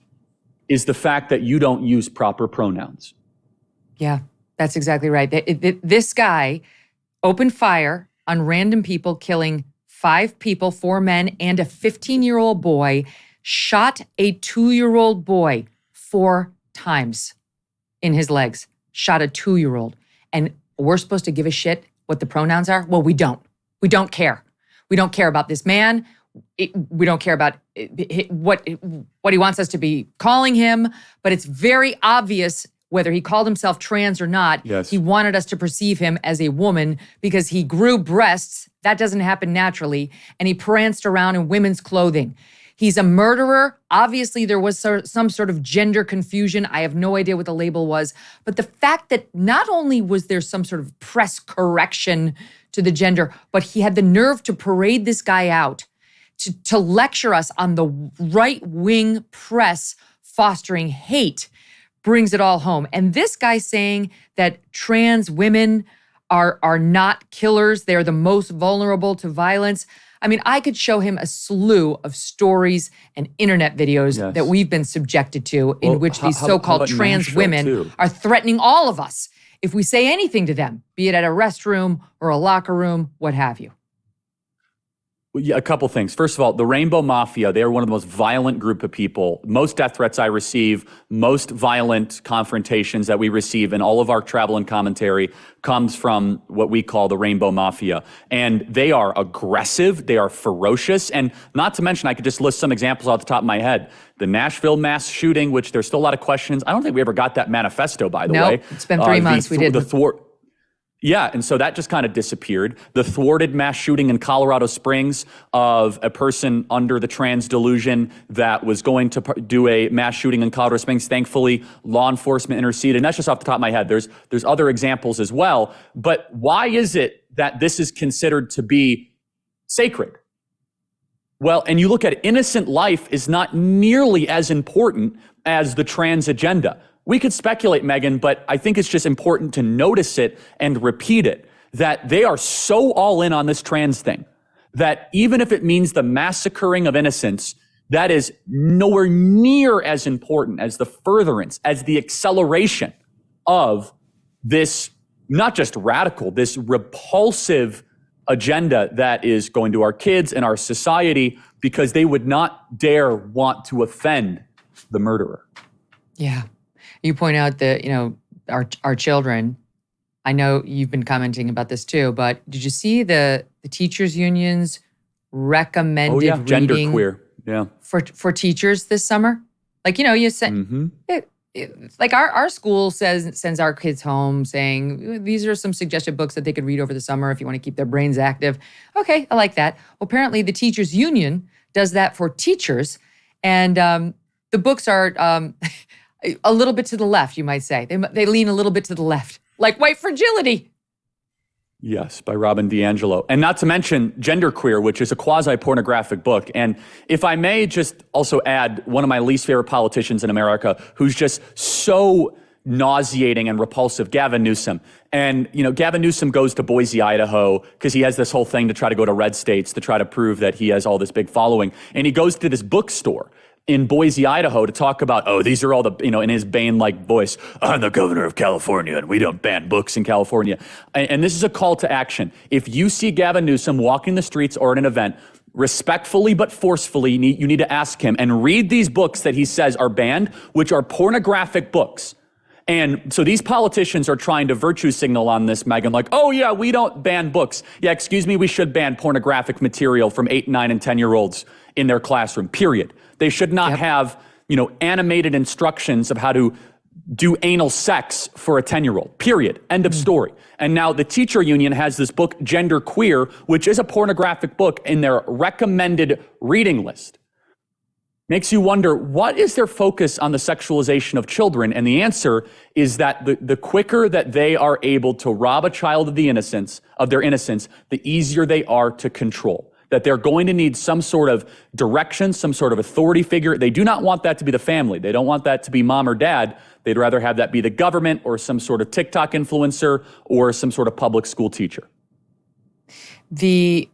is the fact that you don't use proper pronouns. Yeah, that's exactly right. This guy opened fire on random people, killing 5 people, 4 men and a 15-year-old boy, shot a 2-year-old boy 4 times in his legs, shot a 2-year-old. And we're supposed to give a shit what the pronouns are? Well, we don't. We don't care. We don't care about this man. We don't care about what he wants us to be calling him, but it's very obvious whether he called himself trans or not. Yes. He wanted us to perceive him as a woman because he grew breasts. That doesn't happen naturally. And he pranced around in women's clothing. He's a murderer. Obviously, there was some sort of gender confusion. I have no idea what the label was. But the fact that not only was there some sort of press correction to the gender, but he had the nerve to parade this guy out, to lecture us on the right-wing press fostering hate, brings it all home. And this guy saying that trans women are not killers, they're the most vulnerable to violence. I mean, I could show him a slew of stories and internet videos that we've been subjected to in which these so-called trans women are threatening all of us if we say anything to them, be it at a restroom or a locker room, what have you. Yeah, a couple things. First of all, the Rainbow Mafia, they are one of the most violent group of people. Most death threats I receive, most violent confrontations that we receive in all of our travel and commentary comes from what we call the Rainbow Mafia. And they are aggressive, they are ferocious, and not to mention, I could just list some examples off the top of my head. The Nashville mass shooting, which there's still a lot of questions. I don't think we ever got that manifesto, by the way. No, it's been 3 months, we didn't. Yeah, and so that just kind of disappeared. The thwarted mass shooting in Colorado Springs of a person under the trans delusion that was going to do a mass shooting in Colorado Springs. Thankfully, law enforcement interceded. And that's just off the top of my head. There's other examples as well. But why is it that this is considered to be sacred? Well, and you look at it, innocent life is not nearly as important as the trans agenda. We could speculate, Megyn, but I think it's just important to notice it and repeat it, that they are so all in on this trans thing that even if it means the massacring of innocents, that is nowhere near as important as the furtherance, as the acceleration of this, not just radical, this repulsive agenda that is going to our kids and our society because they would not dare want to offend the murderer. Yeah. You point out that, our children, I know you've been commenting about this too, but did you see the teachers unions recommended reading genderqueer, for teachers this summer? Like, you said, like our school sends our kids home saying, these are some suggested books that they could read over the summer if you want to keep their brains active. Okay, I like that. Well, apparently the teachers union does that for teachers. And the books are a little bit to the left, you might say. They lean a little bit to the left, like white fragility. Yes, by Robin DiAngelo. And not to mention Genderqueer, which is a quasi-pornographic book. And if I may just also add one of my least favorite politicians in America who's just so nauseating and repulsive, Gavin Newsom. And, Gavin Newsom goes to Boise, Idaho, because he has this whole thing to try to go to red states to try to prove that he has all this big following. And he goes to this bookstore in Boise, Idaho to talk about, these are all the, in his Bane-like voice, I'm the governor of California and we don't ban books in California. And this is a call to action. If you see Gavin Newsom walking the streets or at an event, respectfully but forcefully, you need to ask him and read these books that he says are banned, which are pornographic books. And so these politicians are trying to virtue signal on this, Megyn, like, oh yeah, we don't ban books. Yeah, excuse me, we should ban pornographic material from 8, 9, and 10-year-olds in their classroom, period. They should not have, animated instructions of how to do anal sex for a 10-year-old, period. End of story. And now the teacher union has this book, Genderqueer, which is a pornographic book in their recommended reading list. Makes you wonder, what is their focus on the sexualization of children? And the answer is that the quicker that they are able to rob a child of their innocence, the easier they are to control. That they're going to need some sort of direction, some sort of authority figure. They do not want that to be the family. They don't want that to be mom or dad. They'd rather have that be the government or some sort of TikTok influencer or some sort of public school teacher. The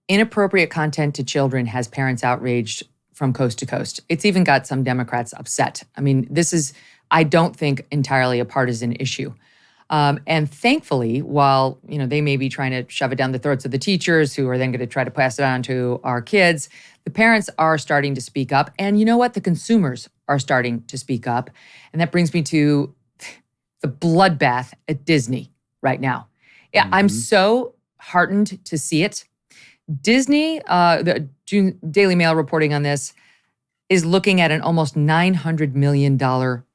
inappropriate content to children has parents outraged from coast to coast. It's even got some Democrats upset. I mean, this is, I don't think, entirely a partisan issue. And thankfully, while they may be trying to shove it down the throats of the teachers who are then going to try to pass it on to our kids, the parents are starting to speak up. And you know what? The consumers are starting to speak up. And that brings me to the bloodbath at Disney right now. Yeah, I'm so heartened to see it. Disney, the June Daily Mail reporting on this, is looking at an almost $900 million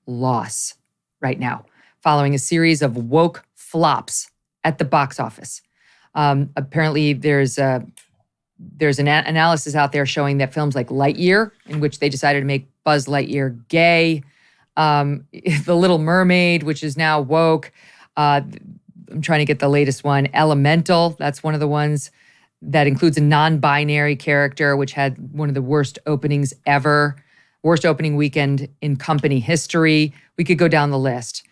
loss right now, following a series of woke flops at the box office. Apparently, there's an analysis out there showing that films like Lightyear, in which they decided to make Buzz Lightyear gay, The Little Mermaid, which is now woke. I'm trying to get the latest one. Elemental, that's one of the ones that includes a non-binary character, which had one of the worst openings ever, worst opening weekend in company history. We could go down the list.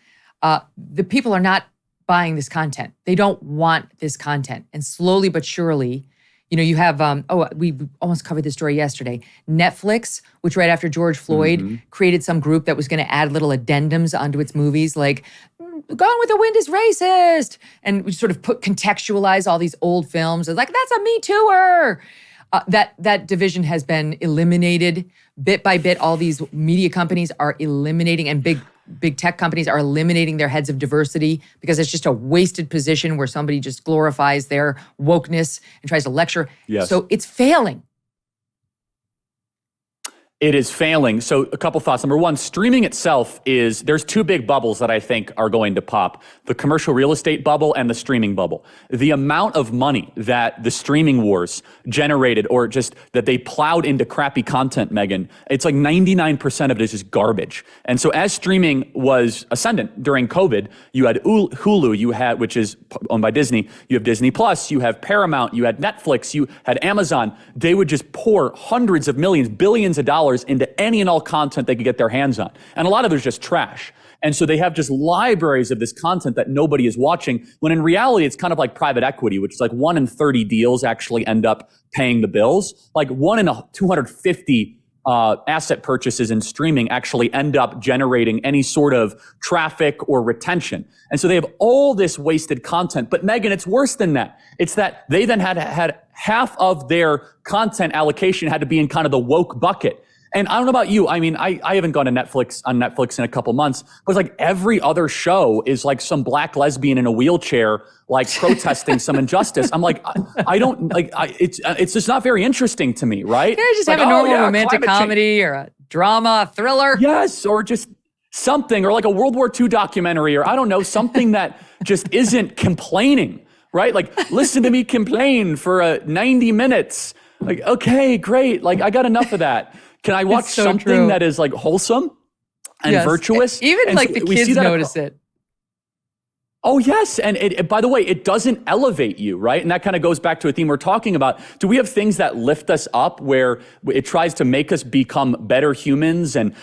The people are not buying this content. They don't want this content. And slowly but surely, you have, we almost covered this story yesterday. Netflix, which right after George Floyd created some group that was going to add little addendums onto its movies, like Gone with the Wind is racist. And we sort of contextualize all these old films as like, that's a Me Tooer. That division has been eliminated bit by bit. All these media companies are eliminating, and big tech companies are eliminating their heads of diversity because it's just a wasted position where somebody just glorifies their wokeness and tries to lecture. Yes. So it's failing. It is failing. So a couple thoughts. Number one, streaming itself there's two big bubbles that I think are going to pop. The commercial real estate bubble and the streaming bubble. The amount of money that the streaming wars generated, or just that they plowed into crappy content, Megyn, it's like 99% of it is just garbage. And so as streaming was ascendant during COVID, you had Hulu, which is owned by Disney, you have Disney Plus, you have Paramount, you had Netflix, you had Amazon. They would just pour hundreds of millions, billions of dollars into any and all content they could get their hands on. And a lot of it is just trash. And so they have just libraries of this content that nobody is watching, when in reality, it's kind of like private equity, which is like 1 in 30 deals actually end up paying the bills. Like 1 in 250 asset purchases in streaming actually end up generating any sort of traffic or retention. And so they have all this wasted content. But Megyn, it's worse than that. It's that they then had half of their content allocation had to be in kind of the woke bucket. And I don't know about you. I mean, I haven't gone to Netflix in a couple months, but it's like every other show is like some black lesbian in a wheelchair, like protesting some injustice. I'm like, I don't like, it's just not very interesting to me, right? Yeah, just have a normal romantic comedy or a drama, thriller. Yes, or just something, or like a World War II documentary, or I don't know, something that just isn't complaining, right? Like, listen to me complain for 90 minutes. Like, okay, great. Like, I got enough of that. Can I watch something that is like wholesome and virtuous? Even and like the kids notice it. Oh, yes. And by the way, it doesn't elevate you, right? And that kind of goes back to a theme we're talking about. Do we have things that lift us up where it tries to make us become better humans and,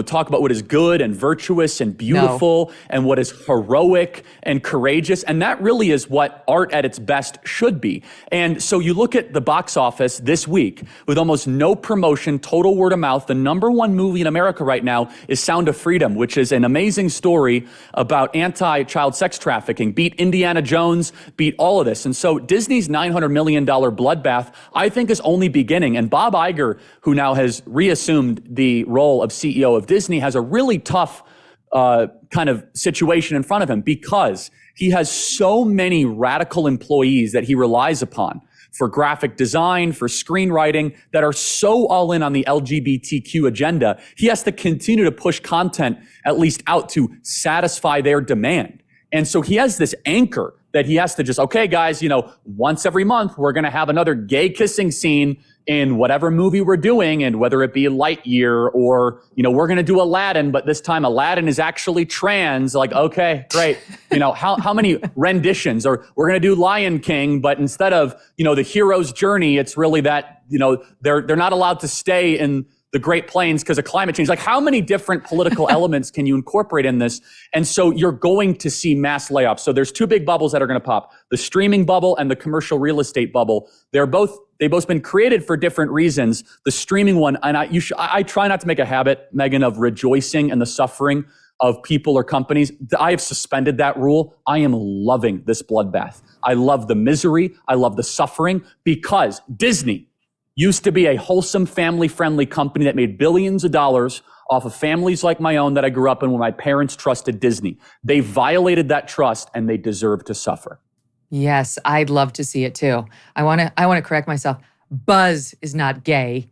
talk about what is good and virtuous and beautiful and what is heroic and courageous? And that really is what art at its best should be. And so you look at the box office this week with almost no promotion, total word of mouth. The number one movie in America right now is Sound of Freedom, which is an amazing story about anti-child sex trafficking, beat Indiana Jones, beat all of this. And so Disney's $900 million bloodbath, I think, is only beginning. And Bob Iger, who now has reassumed the role of CEO of Disney, has a really tough kind of situation in front of him because he has so many radical employees that he relies upon for graphic design, for screenwriting, that are so all in on the LGBTQ agenda. He has to continue to push content at least out to satisfy their demand. And so he has this anchor that he has to just, okay, guys, once every month, we're going to have another gay kissing scene in whatever movie we're doing. And whether it be Lightyear or, we're going to do Aladdin, but this time Aladdin is actually trans. Like, okay, great. How many renditions? Or we're going to do Lion King, but instead of, the hero's journey, it's really that, they're not allowed to stay in the Great Plains because of climate change. Like, how many different political elements can you incorporate in this? And so you're going to see mass layoffs. So there's two big bubbles that are going to pop: the streaming bubble and the commercial real estate bubble. They've both been created for different reasons. The streaming one, and I try not to make a habit, Megyn, of rejoicing in the suffering of people or companies. I have suspended that rule. I am loving this bloodbath. I love the misery. I love the suffering, because Disney used to be a wholesome, family-friendly company that made billions of dollars off of families like my own that I grew up in when my parents trusted Disney. They violated that trust, and they deserve to suffer. Yes, I'd love to see it too. I want to correct myself. Buzz is not gay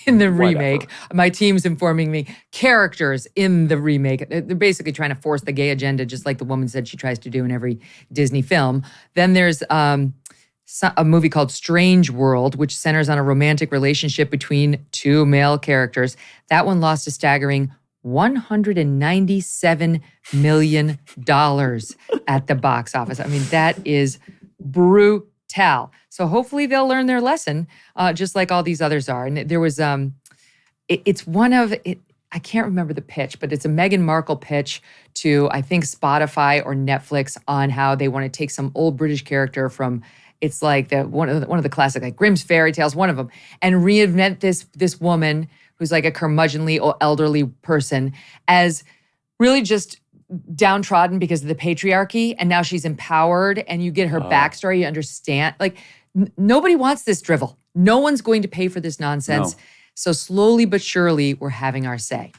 in the remake. Whatever. My team's informing me characters in the remake, they're basically trying to force the gay agenda, just like the woman said she tries to do in every Disney film. Then there's a movie called Strange World, which centers on a romantic relationship between two male characters. That one lost a staggering $197 million at the box office. I mean, that is brutal. So hopefully they'll learn their lesson, just like all these others are. And there was, I can't remember the pitch, but it's a Meghan Markle pitch to, I think, Spotify or Netflix on how they want to take some old British character from, it's like one of the classic, like Grimm's fairy tales, one of them, and reinvent this woman who's like a curmudgeonly or elderly person as really just downtrodden because of the patriarchy, and now she's empowered, and you get her backstory, you understand. Like, nobody wants this drivel. No one's going to pay for this nonsense. No. So slowly but surely, we're having our say.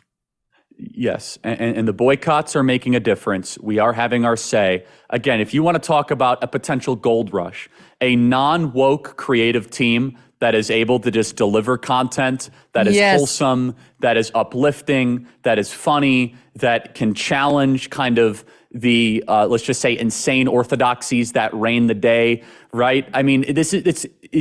Yes, and the boycotts are making a difference. We are having our say. Again, if you want to talk about a potential gold rush, a non-woke creative team that is able to just deliver content that is wholesome, that is uplifting, that is funny, that can challenge kind of the, let's just say, insane orthodoxies that reign the day, right? I mean, it's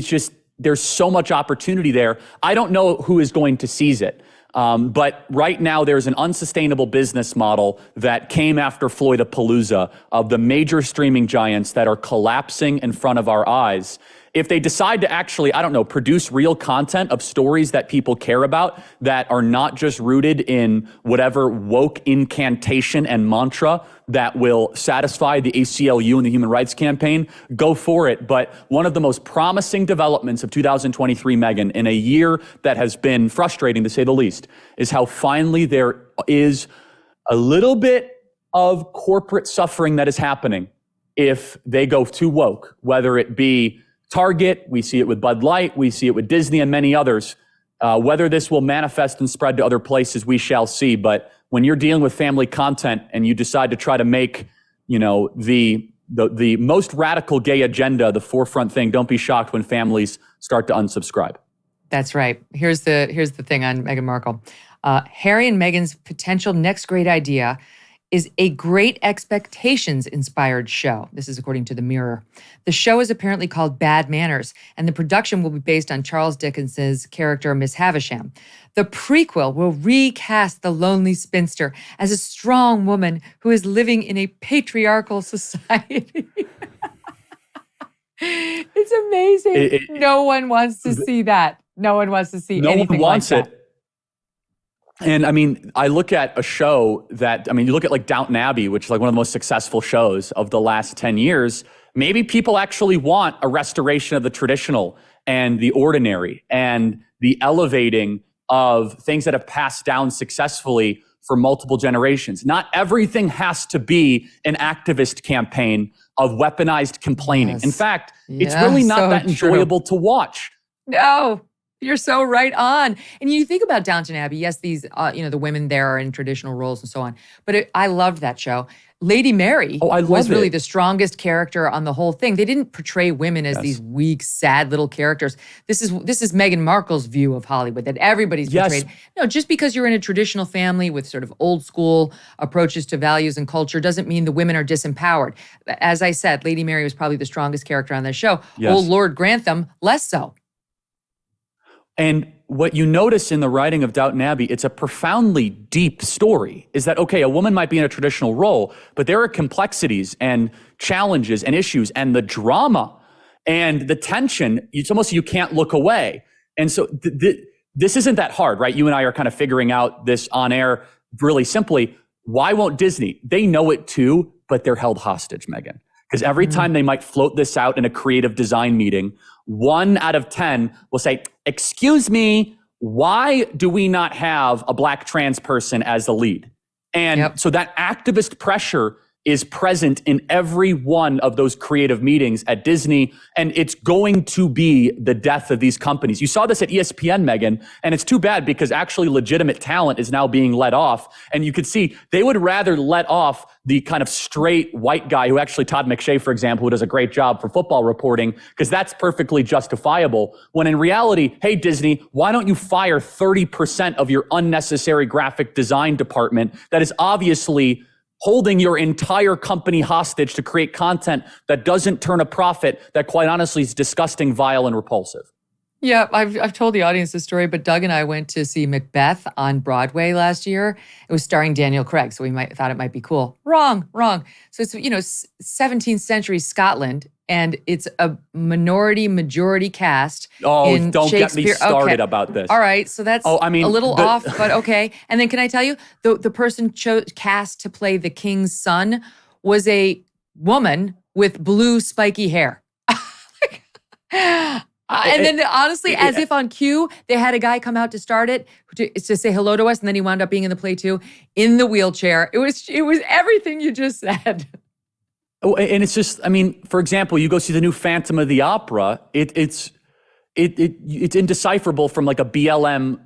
just, there's so much opportunity there. I don't know who is going to seize it. But right now, there's an unsustainable business model that came after Floydapalooza of the major streaming giants that are collapsing in front of our eyes. If they decide to actually, produce real content of stories that people care about, that are not just rooted in whatever woke incantation and mantra that will satisfy the ACLU and the Human Rights Campaign, go for it. But one of the most promising developments of 2023, Megyn, in a year that has been frustrating to say the least, is how finally there is a little bit of corporate suffering that is happening if they go too woke, whether it be Target, we see it with Bud Light, we see it with Disney and many others. Whether this will manifest and spread to other places, we shall see. But when you're dealing with family content and you decide to try to make, the most radical gay agenda the forefront thing, don't be shocked when families start to unsubscribe. That's right. Here's the thing on Meghan Markle. Harry and Meghan's potential next great idea is a Great Expectations-inspired show. This is according to The Mirror. The show is apparently called Bad Manners, and the production will be based on Charles Dickens's character Miss Havisham. The prequel will recast the lonely spinster as a strong woman who is living in a patriarchal society. It's amazing. No one wants to see that. No one wants to see anything like that. No one wants it. And I mean, I look at a show that, I mean, you look at like Downton Abbey, which is like one of the most successful shows of the last 10 years. Maybe people actually want a restoration of the traditional and the ordinary and the elevating of things that have passed down successfully for multiple generations. Not everything has to be an activist campaign of weaponized complaining. Yes. In fact, it's really not that enjoyable to watch. No. You're so right on. And you think about Downton Abbey, yes, these, the women there are in traditional roles and so on. But I loved that show. Lady Mary was really the strongest character on the whole thing. They didn't portray women as these weak, sad little characters. This is Meghan Markle's view of Hollywood, that everybody's portrayed. No, just because you're in a traditional family with sort of old school approaches to values and culture doesn't mean the women are disempowered. As I said, Lady Mary was probably the strongest character on this show. Yes. Old Lord Grantham, less so. And what you notice in the writing of Downton Abbey, it's a profoundly deep story, is that, okay, a woman might be in a traditional role, but there are complexities and challenges and issues and the drama and the tension. It's almost you can't look away. And so this isn't that hard, right? You and I are kind of figuring out this on air really simply. Why won't Disney? They know it too, but they're held hostage, Megyn. Because every time they might float this out in a creative design meeting, 1 out of 10 will say, excuse me, why do we not have a Black trans person as the lead? And so that activist pressure is present in every one of those creative meetings at Disney, and it's going to be the death of these companies. You saw this at ESPN, Megyn, and it's too bad because actually legitimate talent is now being let off, and you could see they would rather let off the kind of straight white guy who actually, Todd McShay, for example, who does a great job for football reporting, because that's perfectly justifiable, when in reality, hey, Disney, why don't you fire 30% of your unnecessary graphic design department that is obviously holding your entire company hostage to create content that doesn't turn a profit, that quite honestly is disgusting, vile, and repulsive. Yeah, I've told the audience this story, but Doug and I went to see Macbeth on Broadway last year. It was starring Daniel Craig, so we thought it might be cool. Wrong. So it's 17th century Scotland, and it's a majority cast. Oh, don't get me started about this. All right, so that's a little off, but okay. And then can I tell you, the person cast to play the king's son was a woman with blue spiky hair. And then honestly, as if on cue, they had a guy come out to start it, to say hello to us, and then he wound up being in the play too, in the wheelchair. It was everything you just said. Oh, and it's just, I mean, for example, you go see the new Phantom of the Opera, it's indecipherable from like a BLM,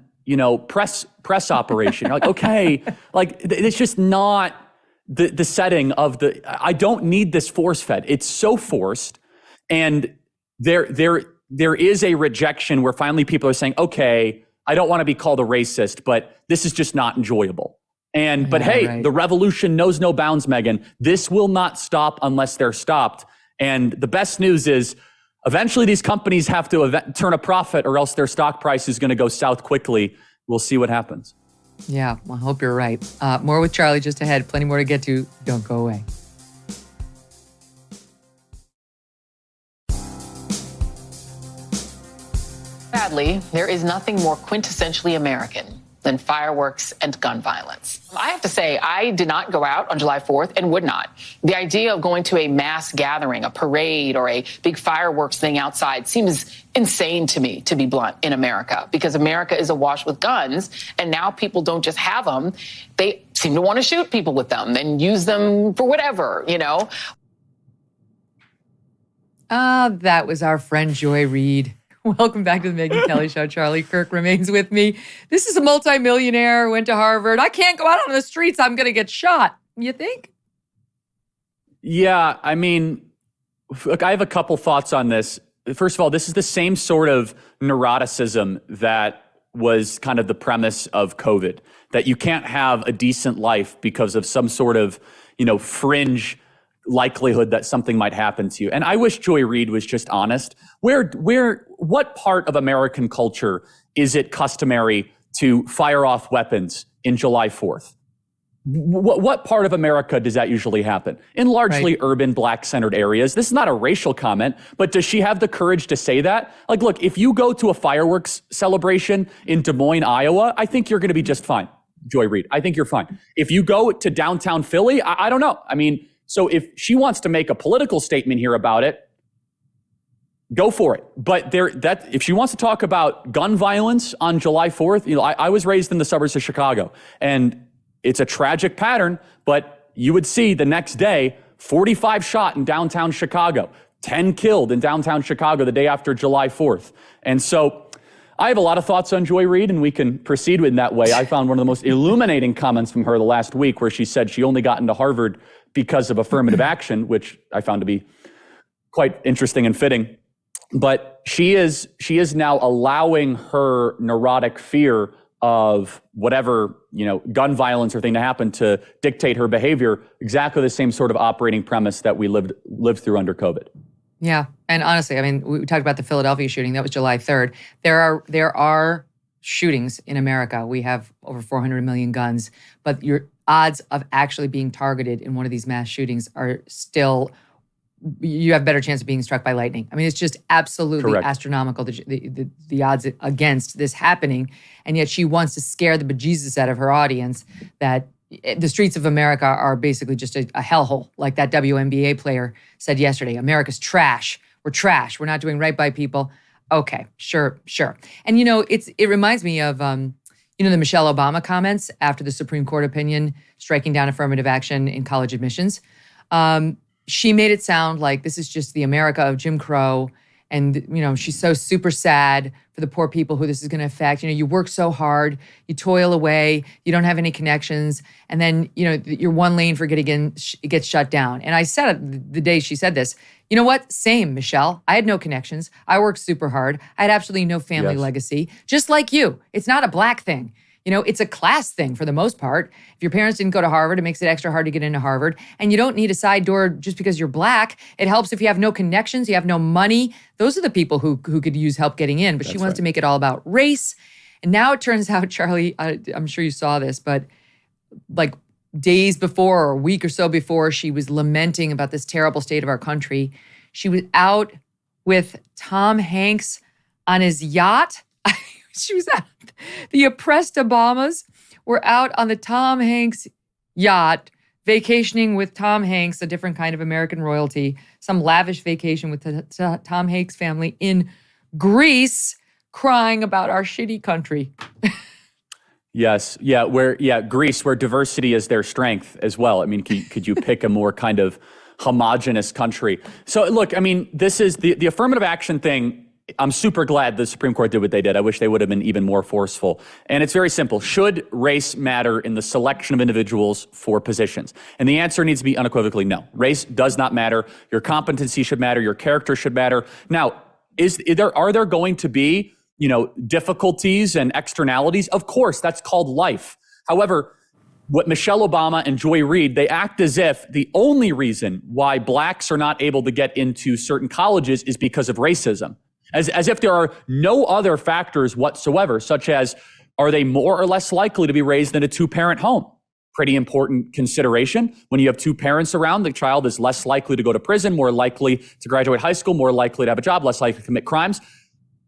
press operation. You're like, okay, like it's just not the setting of I don't need this force fed. It's so forced, and there is a rejection where finally people are saying, okay, I don't want to be called a racist, but this is just not enjoyable. But hey, the revolution knows no bounds, Megyn. This will not stop unless they're stopped. And the best news is eventually these companies have to turn a profit or else their stock price is going to go south quickly. We'll see what happens. Yeah, well, I hope you're right. More with Charlie just ahead. Plenty more to get to. Don't go away. Sadly, there is nothing more quintessentially American than fireworks and gun violence. I have to say, I did not go out on July 4th and would not. The idea of going to a mass gathering, a parade, or a big fireworks thing outside seems insane to me, to be blunt, in America, because America is awash with guns, and now people don't just have them, they seem to want to shoot people with them and use them for whatever, That was our friend Joy Reid. Welcome back to the Megyn Kelly Show. Charlie Kirk remains with me. This is a multimillionaire, went to Harvard. I can't go out on the streets. I'm going to get shot. You think? Yeah, I mean, look, I have a couple thoughts on this. First of all, this is the same sort of neuroticism that was kind of the premise of COVID, that you can't have a decent life because of some sort of, fringe likelihood that something might happen to you. And I wish Joy Reid was just honest. What part of American culture is it customary to fire off weapons in July 4th? What part of America does that usually happen? In largely urban, black-centered areas. This is not a racial comment, but does she have the courage to say that? Like, look, if you go to a fireworks celebration in Des Moines, Iowa, I think you're going to be just fine, Joy Reid. I think you're fine. If you go to downtown Philly, I don't know. I mean, so if she wants to make a political statement here about it, go for it. But if she wants to talk about gun violence on July 4th, I was raised in the suburbs of Chicago, and it's a tragic pattern, but you would see the next day, 45 shot in downtown Chicago, 10 killed in downtown Chicago the day after July 4th. And so I have a lot of thoughts on Joy Reid, and we can proceed in that way. I found one of the most illuminating comments from her the last week, where she said she only got into Harvard because of affirmative action, which I found to be quite interesting and fitting. But she is now allowing her neurotic fear of whatever, gun violence or thing to happen to dictate her behavior, exactly the same sort of operating premise that we lived through under COVID. Yeah. And honestly, I mean, we talked about the Philadelphia shooting. That was July 3rd. There are shootings in America. We have over 400 million guns, but your odds of actually being targeted in one of these mass shootings are still, you have a better chance of being struck by lightning. I mean, it's just absolutely Correct. astronomical, the odds against this happening. And yet she wants to scare the bejesus out of her audience that the streets of America are basically just a hellhole. Like that WNBA player said yesterday, America's trash. We're trash. We're not doing right by people. Okay, sure. And it reminds me of the Michelle Obama comments after the Supreme Court opinion striking down affirmative action in college admissions. She made it sound like this is just the America of Jim Crow. And, she's so super sad for the poor people who this is going to affect. You work so hard, you toil away, you don't have any connections. And then, your one lane for it gets shut down. And I said the day she said this, you know what? Same, Michelle. I had no connections. I worked super hard. I had absolutely no family legacy, just like you. It's not a black thing. It's a class thing for the most part. If your parents didn't go to Harvard, it makes it extra hard to get into Harvard. And you don't need a side door just because you're black. It helps if you have no connections, you have no money. Those are the people who could use help getting in. But she wants to make it all about race. And now it turns out, Charlie, I'm sure you saw this, but like days before or a week or so before she was lamenting about this terrible state of our country, she was out with Tom Hanks on his yacht. She was out. The oppressed Obamas were out on the Tom Hanks yacht, vacationing with Tom Hanks, a different kind of American royalty, some lavish vacation with the Tom Hanks family in Greece, crying about our shitty country. Yes. Yeah. Greece, where diversity is their strength as well. I mean, could you pick a more kind of homogenous country? So look, I mean, this is the affirmative action thing. I'm super glad the Supreme Court did what they did. I wish they would have been even more forceful. And it's very simple. Should race matter in the selection of individuals for positions? And the answer needs to be unequivocally no. Race does not matter. Your competency should matter. Your character should matter. Now, are there going to be, difficulties and externalities? Of course, that's called life. However, what Michelle Obama and Joy Reid, they act as if the only reason why blacks are not able to get into certain colleges is because of racism. As if there are no other factors whatsoever, such as, are they more or less likely to be raised in a two-parent home? Pretty important consideration. When you have two parents around, the child is less likely to go to prison, more likely to graduate high school, more likely to have a job, less likely to commit crimes.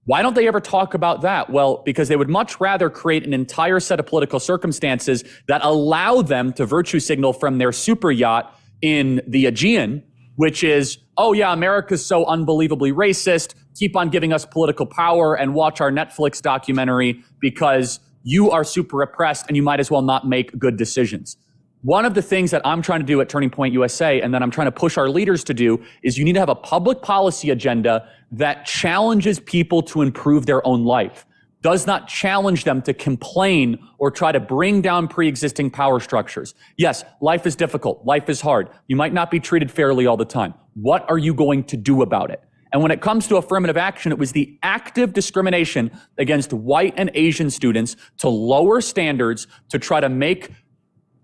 Why don't they ever talk about that? Well, because they would much rather create an entire set of political circumstances that allow them to virtue signal from their super yacht in the Aegean, which is, oh yeah, America's so unbelievably racist. Keep on giving us political power and watch our Netflix documentary because you are super oppressed and you might as well not make good decisions. One of the things that I'm trying to do at Turning Point USA and that I'm trying to push our leaders to do is you need to have a public policy agenda that challenges people to improve their own life, does not challenge them to complain or try to bring down pre-existing power structures. Yes, life is difficult. Life is hard. You might not be treated fairly all the time. What are you going to do about it? And when it comes to affirmative action, it was the active discrimination against white and Asian students to lower standards to try to make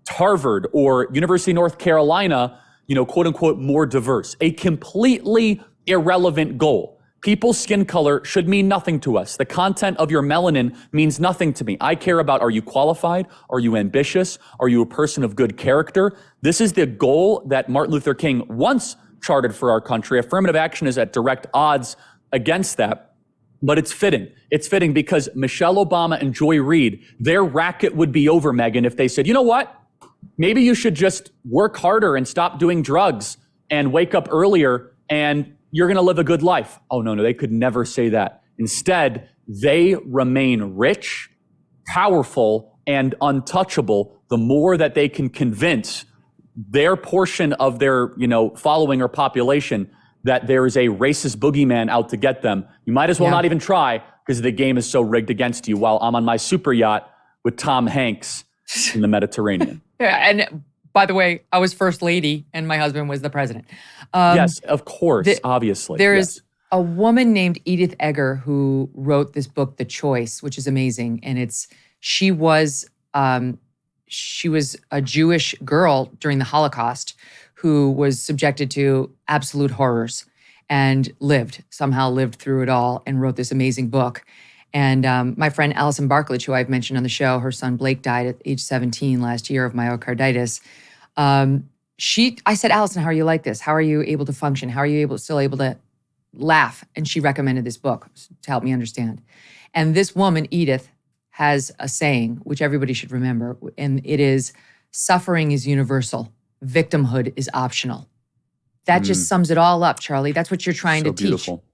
Harvard or University of North Carolina, quote unquote, more diverse. A completely irrelevant goal. People's skin color should mean nothing to us. The content of your melanin means nothing to me. I care about, are you qualified? Are you ambitious? Are you a person of good character? This is the goal that Martin Luther King once charted for our country. Affirmative action is at direct odds against that, but it's fitting. It's fitting because Michelle Obama and Joy Reid, their racket would be over, Megyn, if they said, you know what? Maybe you should just work harder and stop doing drugs and wake up earlier and you're going to live a good life. Oh, no, they could never say that. Instead, they remain rich, powerful, and untouchable the more that they can convince their portion of their, following or population that there is a racist boogeyman out to get them. You might as well not even try because the game is so rigged against you while I'm on my super yacht with Tom Hanks in the Mediterranean. Yeah, and by the way, I was first lady and my husband was the president. Yes, of course, obviously. There is a woman named Edith Egger who wrote this book, The Choice, which is amazing. And she was a Jewish girl during the Holocaust who was subjected to absolute horrors and somehow lived through it all and wrote this amazing book. And my friend Allison Barklage, who I've mentioned on the show, her son Blake died at age 17 last year of myocarditis. I said, Allison, how are you like this? How are you able to function? How are you still able to laugh? And she recommended this book to help me understand. And this woman, Edith, has a saying, which everybody should remember, and it is, suffering is universal, victimhood is optional. That just sums it all up, Charlie. That's what you're trying to beautiful. teach.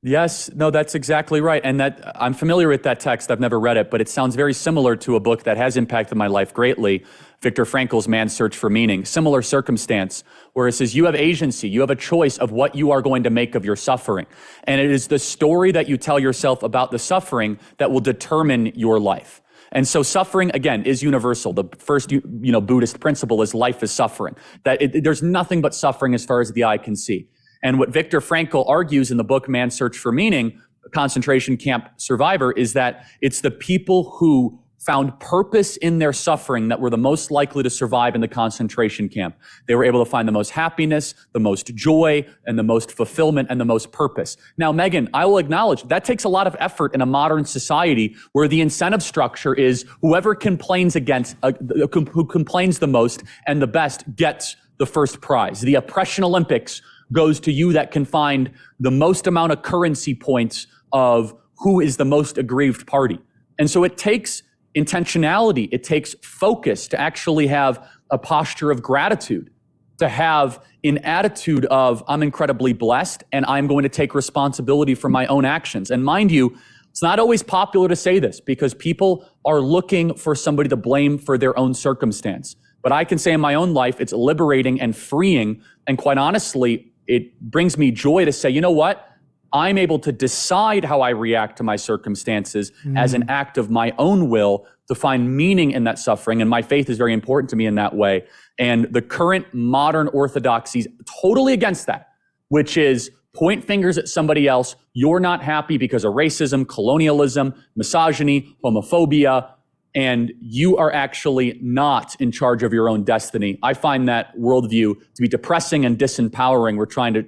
Yes, no, that's exactly right. And that I'm familiar with that text. I've never read it, but it sounds very similar to a book that has impacted my life greatly, Viktor Frankl's Man's Search for Meaning. Similar circumstance where it says you have agency, you have a choice of what you are going to make of your suffering. And it is the story that you tell yourself about the suffering that will determine your life. And so suffering, again, is universal. The first, Buddhist principle is life is suffering. There's nothing but suffering as far as the eye can see. And what Viktor Frankl argues in the book Man's Search for Meaning, concentration camp survivor, is that it's the people who found purpose in their suffering that were the most likely to survive in the concentration camp. They were able to find the most happiness, the most joy, and the most fulfillment and the most purpose. Now, Megyn, I will acknowledge that takes a lot of effort in a modern society where the incentive structure is whoever complains who complains the most and the best gets the first prize. The Oppression Olympics goes to you that can find the most amount of currency points of who is the most aggrieved party. And so it takes intentionality, it takes focus to actually have a posture of gratitude, to have an attitude of, I'm incredibly blessed and I'm going to take responsibility for my own actions. And mind you, it's not always popular to say this because people are looking for somebody to blame for their own circumstance. But I can say in my own life, it's liberating and freeing. And quite honestly, it brings me joy to say, you know what? I'm able to decide how I react to my circumstances as an act of my own will to find meaning in that suffering. And my faith is very important to me in that way. And the current modern orthodoxy is totally against that, which is point fingers at somebody else. You're not happy because of racism, colonialism, misogyny, homophobia, and you are actually not in charge of your own destiny. I find that worldview to be depressing and disempowering. We're trying to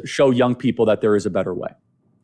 show young people that there is a better way.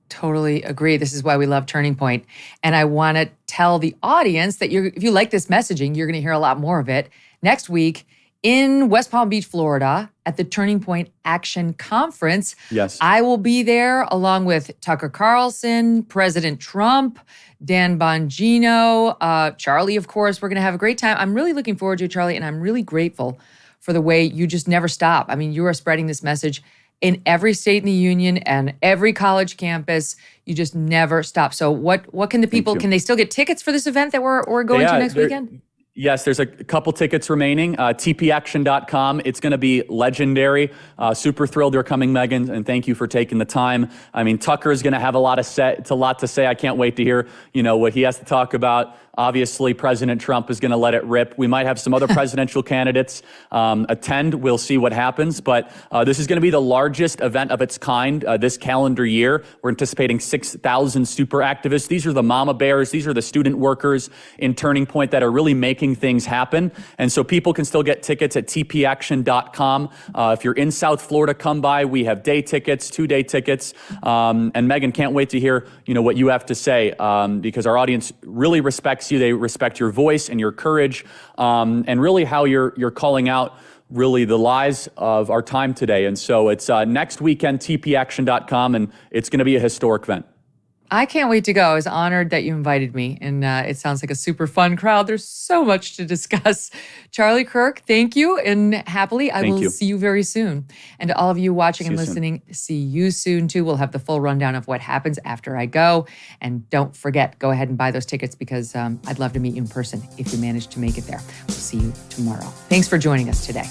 Totally agree. This is why we love Turning Point. And I want to tell the audience that if you like this messaging, you're going to hear a lot more of it next week in West Palm Beach, Florida, at the Turning Point Action Conference. Yes. I will be there along with Tucker Carlson, President Trump, Dan Bongino, Charlie, of course. We're going to have a great time. I'm really looking forward to it, Charlie, and I'm really grateful for the way you just never stop. I mean, you are spreading this message in every state in the union and every college campus. You just never stop. So what can the people, can they still get tickets for this event that we're going to next weekend? Yes, there's a couple tickets remaining. TPAction.com. It's going to be legendary. Super thrilled you're coming, Megyn, and thank you for taking the time. I mean, Tucker is going to have a lot to say. I can't wait to hear, what he has to talk about. Obviously, President Trump is going to let it rip. We might have some other presidential candidates attend. We'll see what happens. But this is going to be the largest event of its kind this calendar year. We're anticipating 6,000 super activists. These are the mama bears. These are the student workers in Turning Point that are really making things happen. And so people can still get tickets at tpaction.com. If you're in South Florida, come by. We have day tickets, 2-day tickets. And Megyn, can't wait to hear what you have to say because our audience really respects you. They respect your voice and your courage, and really how you're calling out really the lies of our time today. And so it's next weekend, tpaction.com, and it's going to be a historic event. I can't wait to go. I was honored that you invited me, and it sounds like a super fun crowd. There's so much to discuss. Charlie Kirk, thank you, and happily, I will see you very soon. And to all of you watching and listening, see you soon too. We'll have the full rundown of what happens after I go. And don't forget, go ahead and buy those tickets because I'd love to meet you in person if you manage to make it there. We'll see you tomorrow. Thanks for joining us today.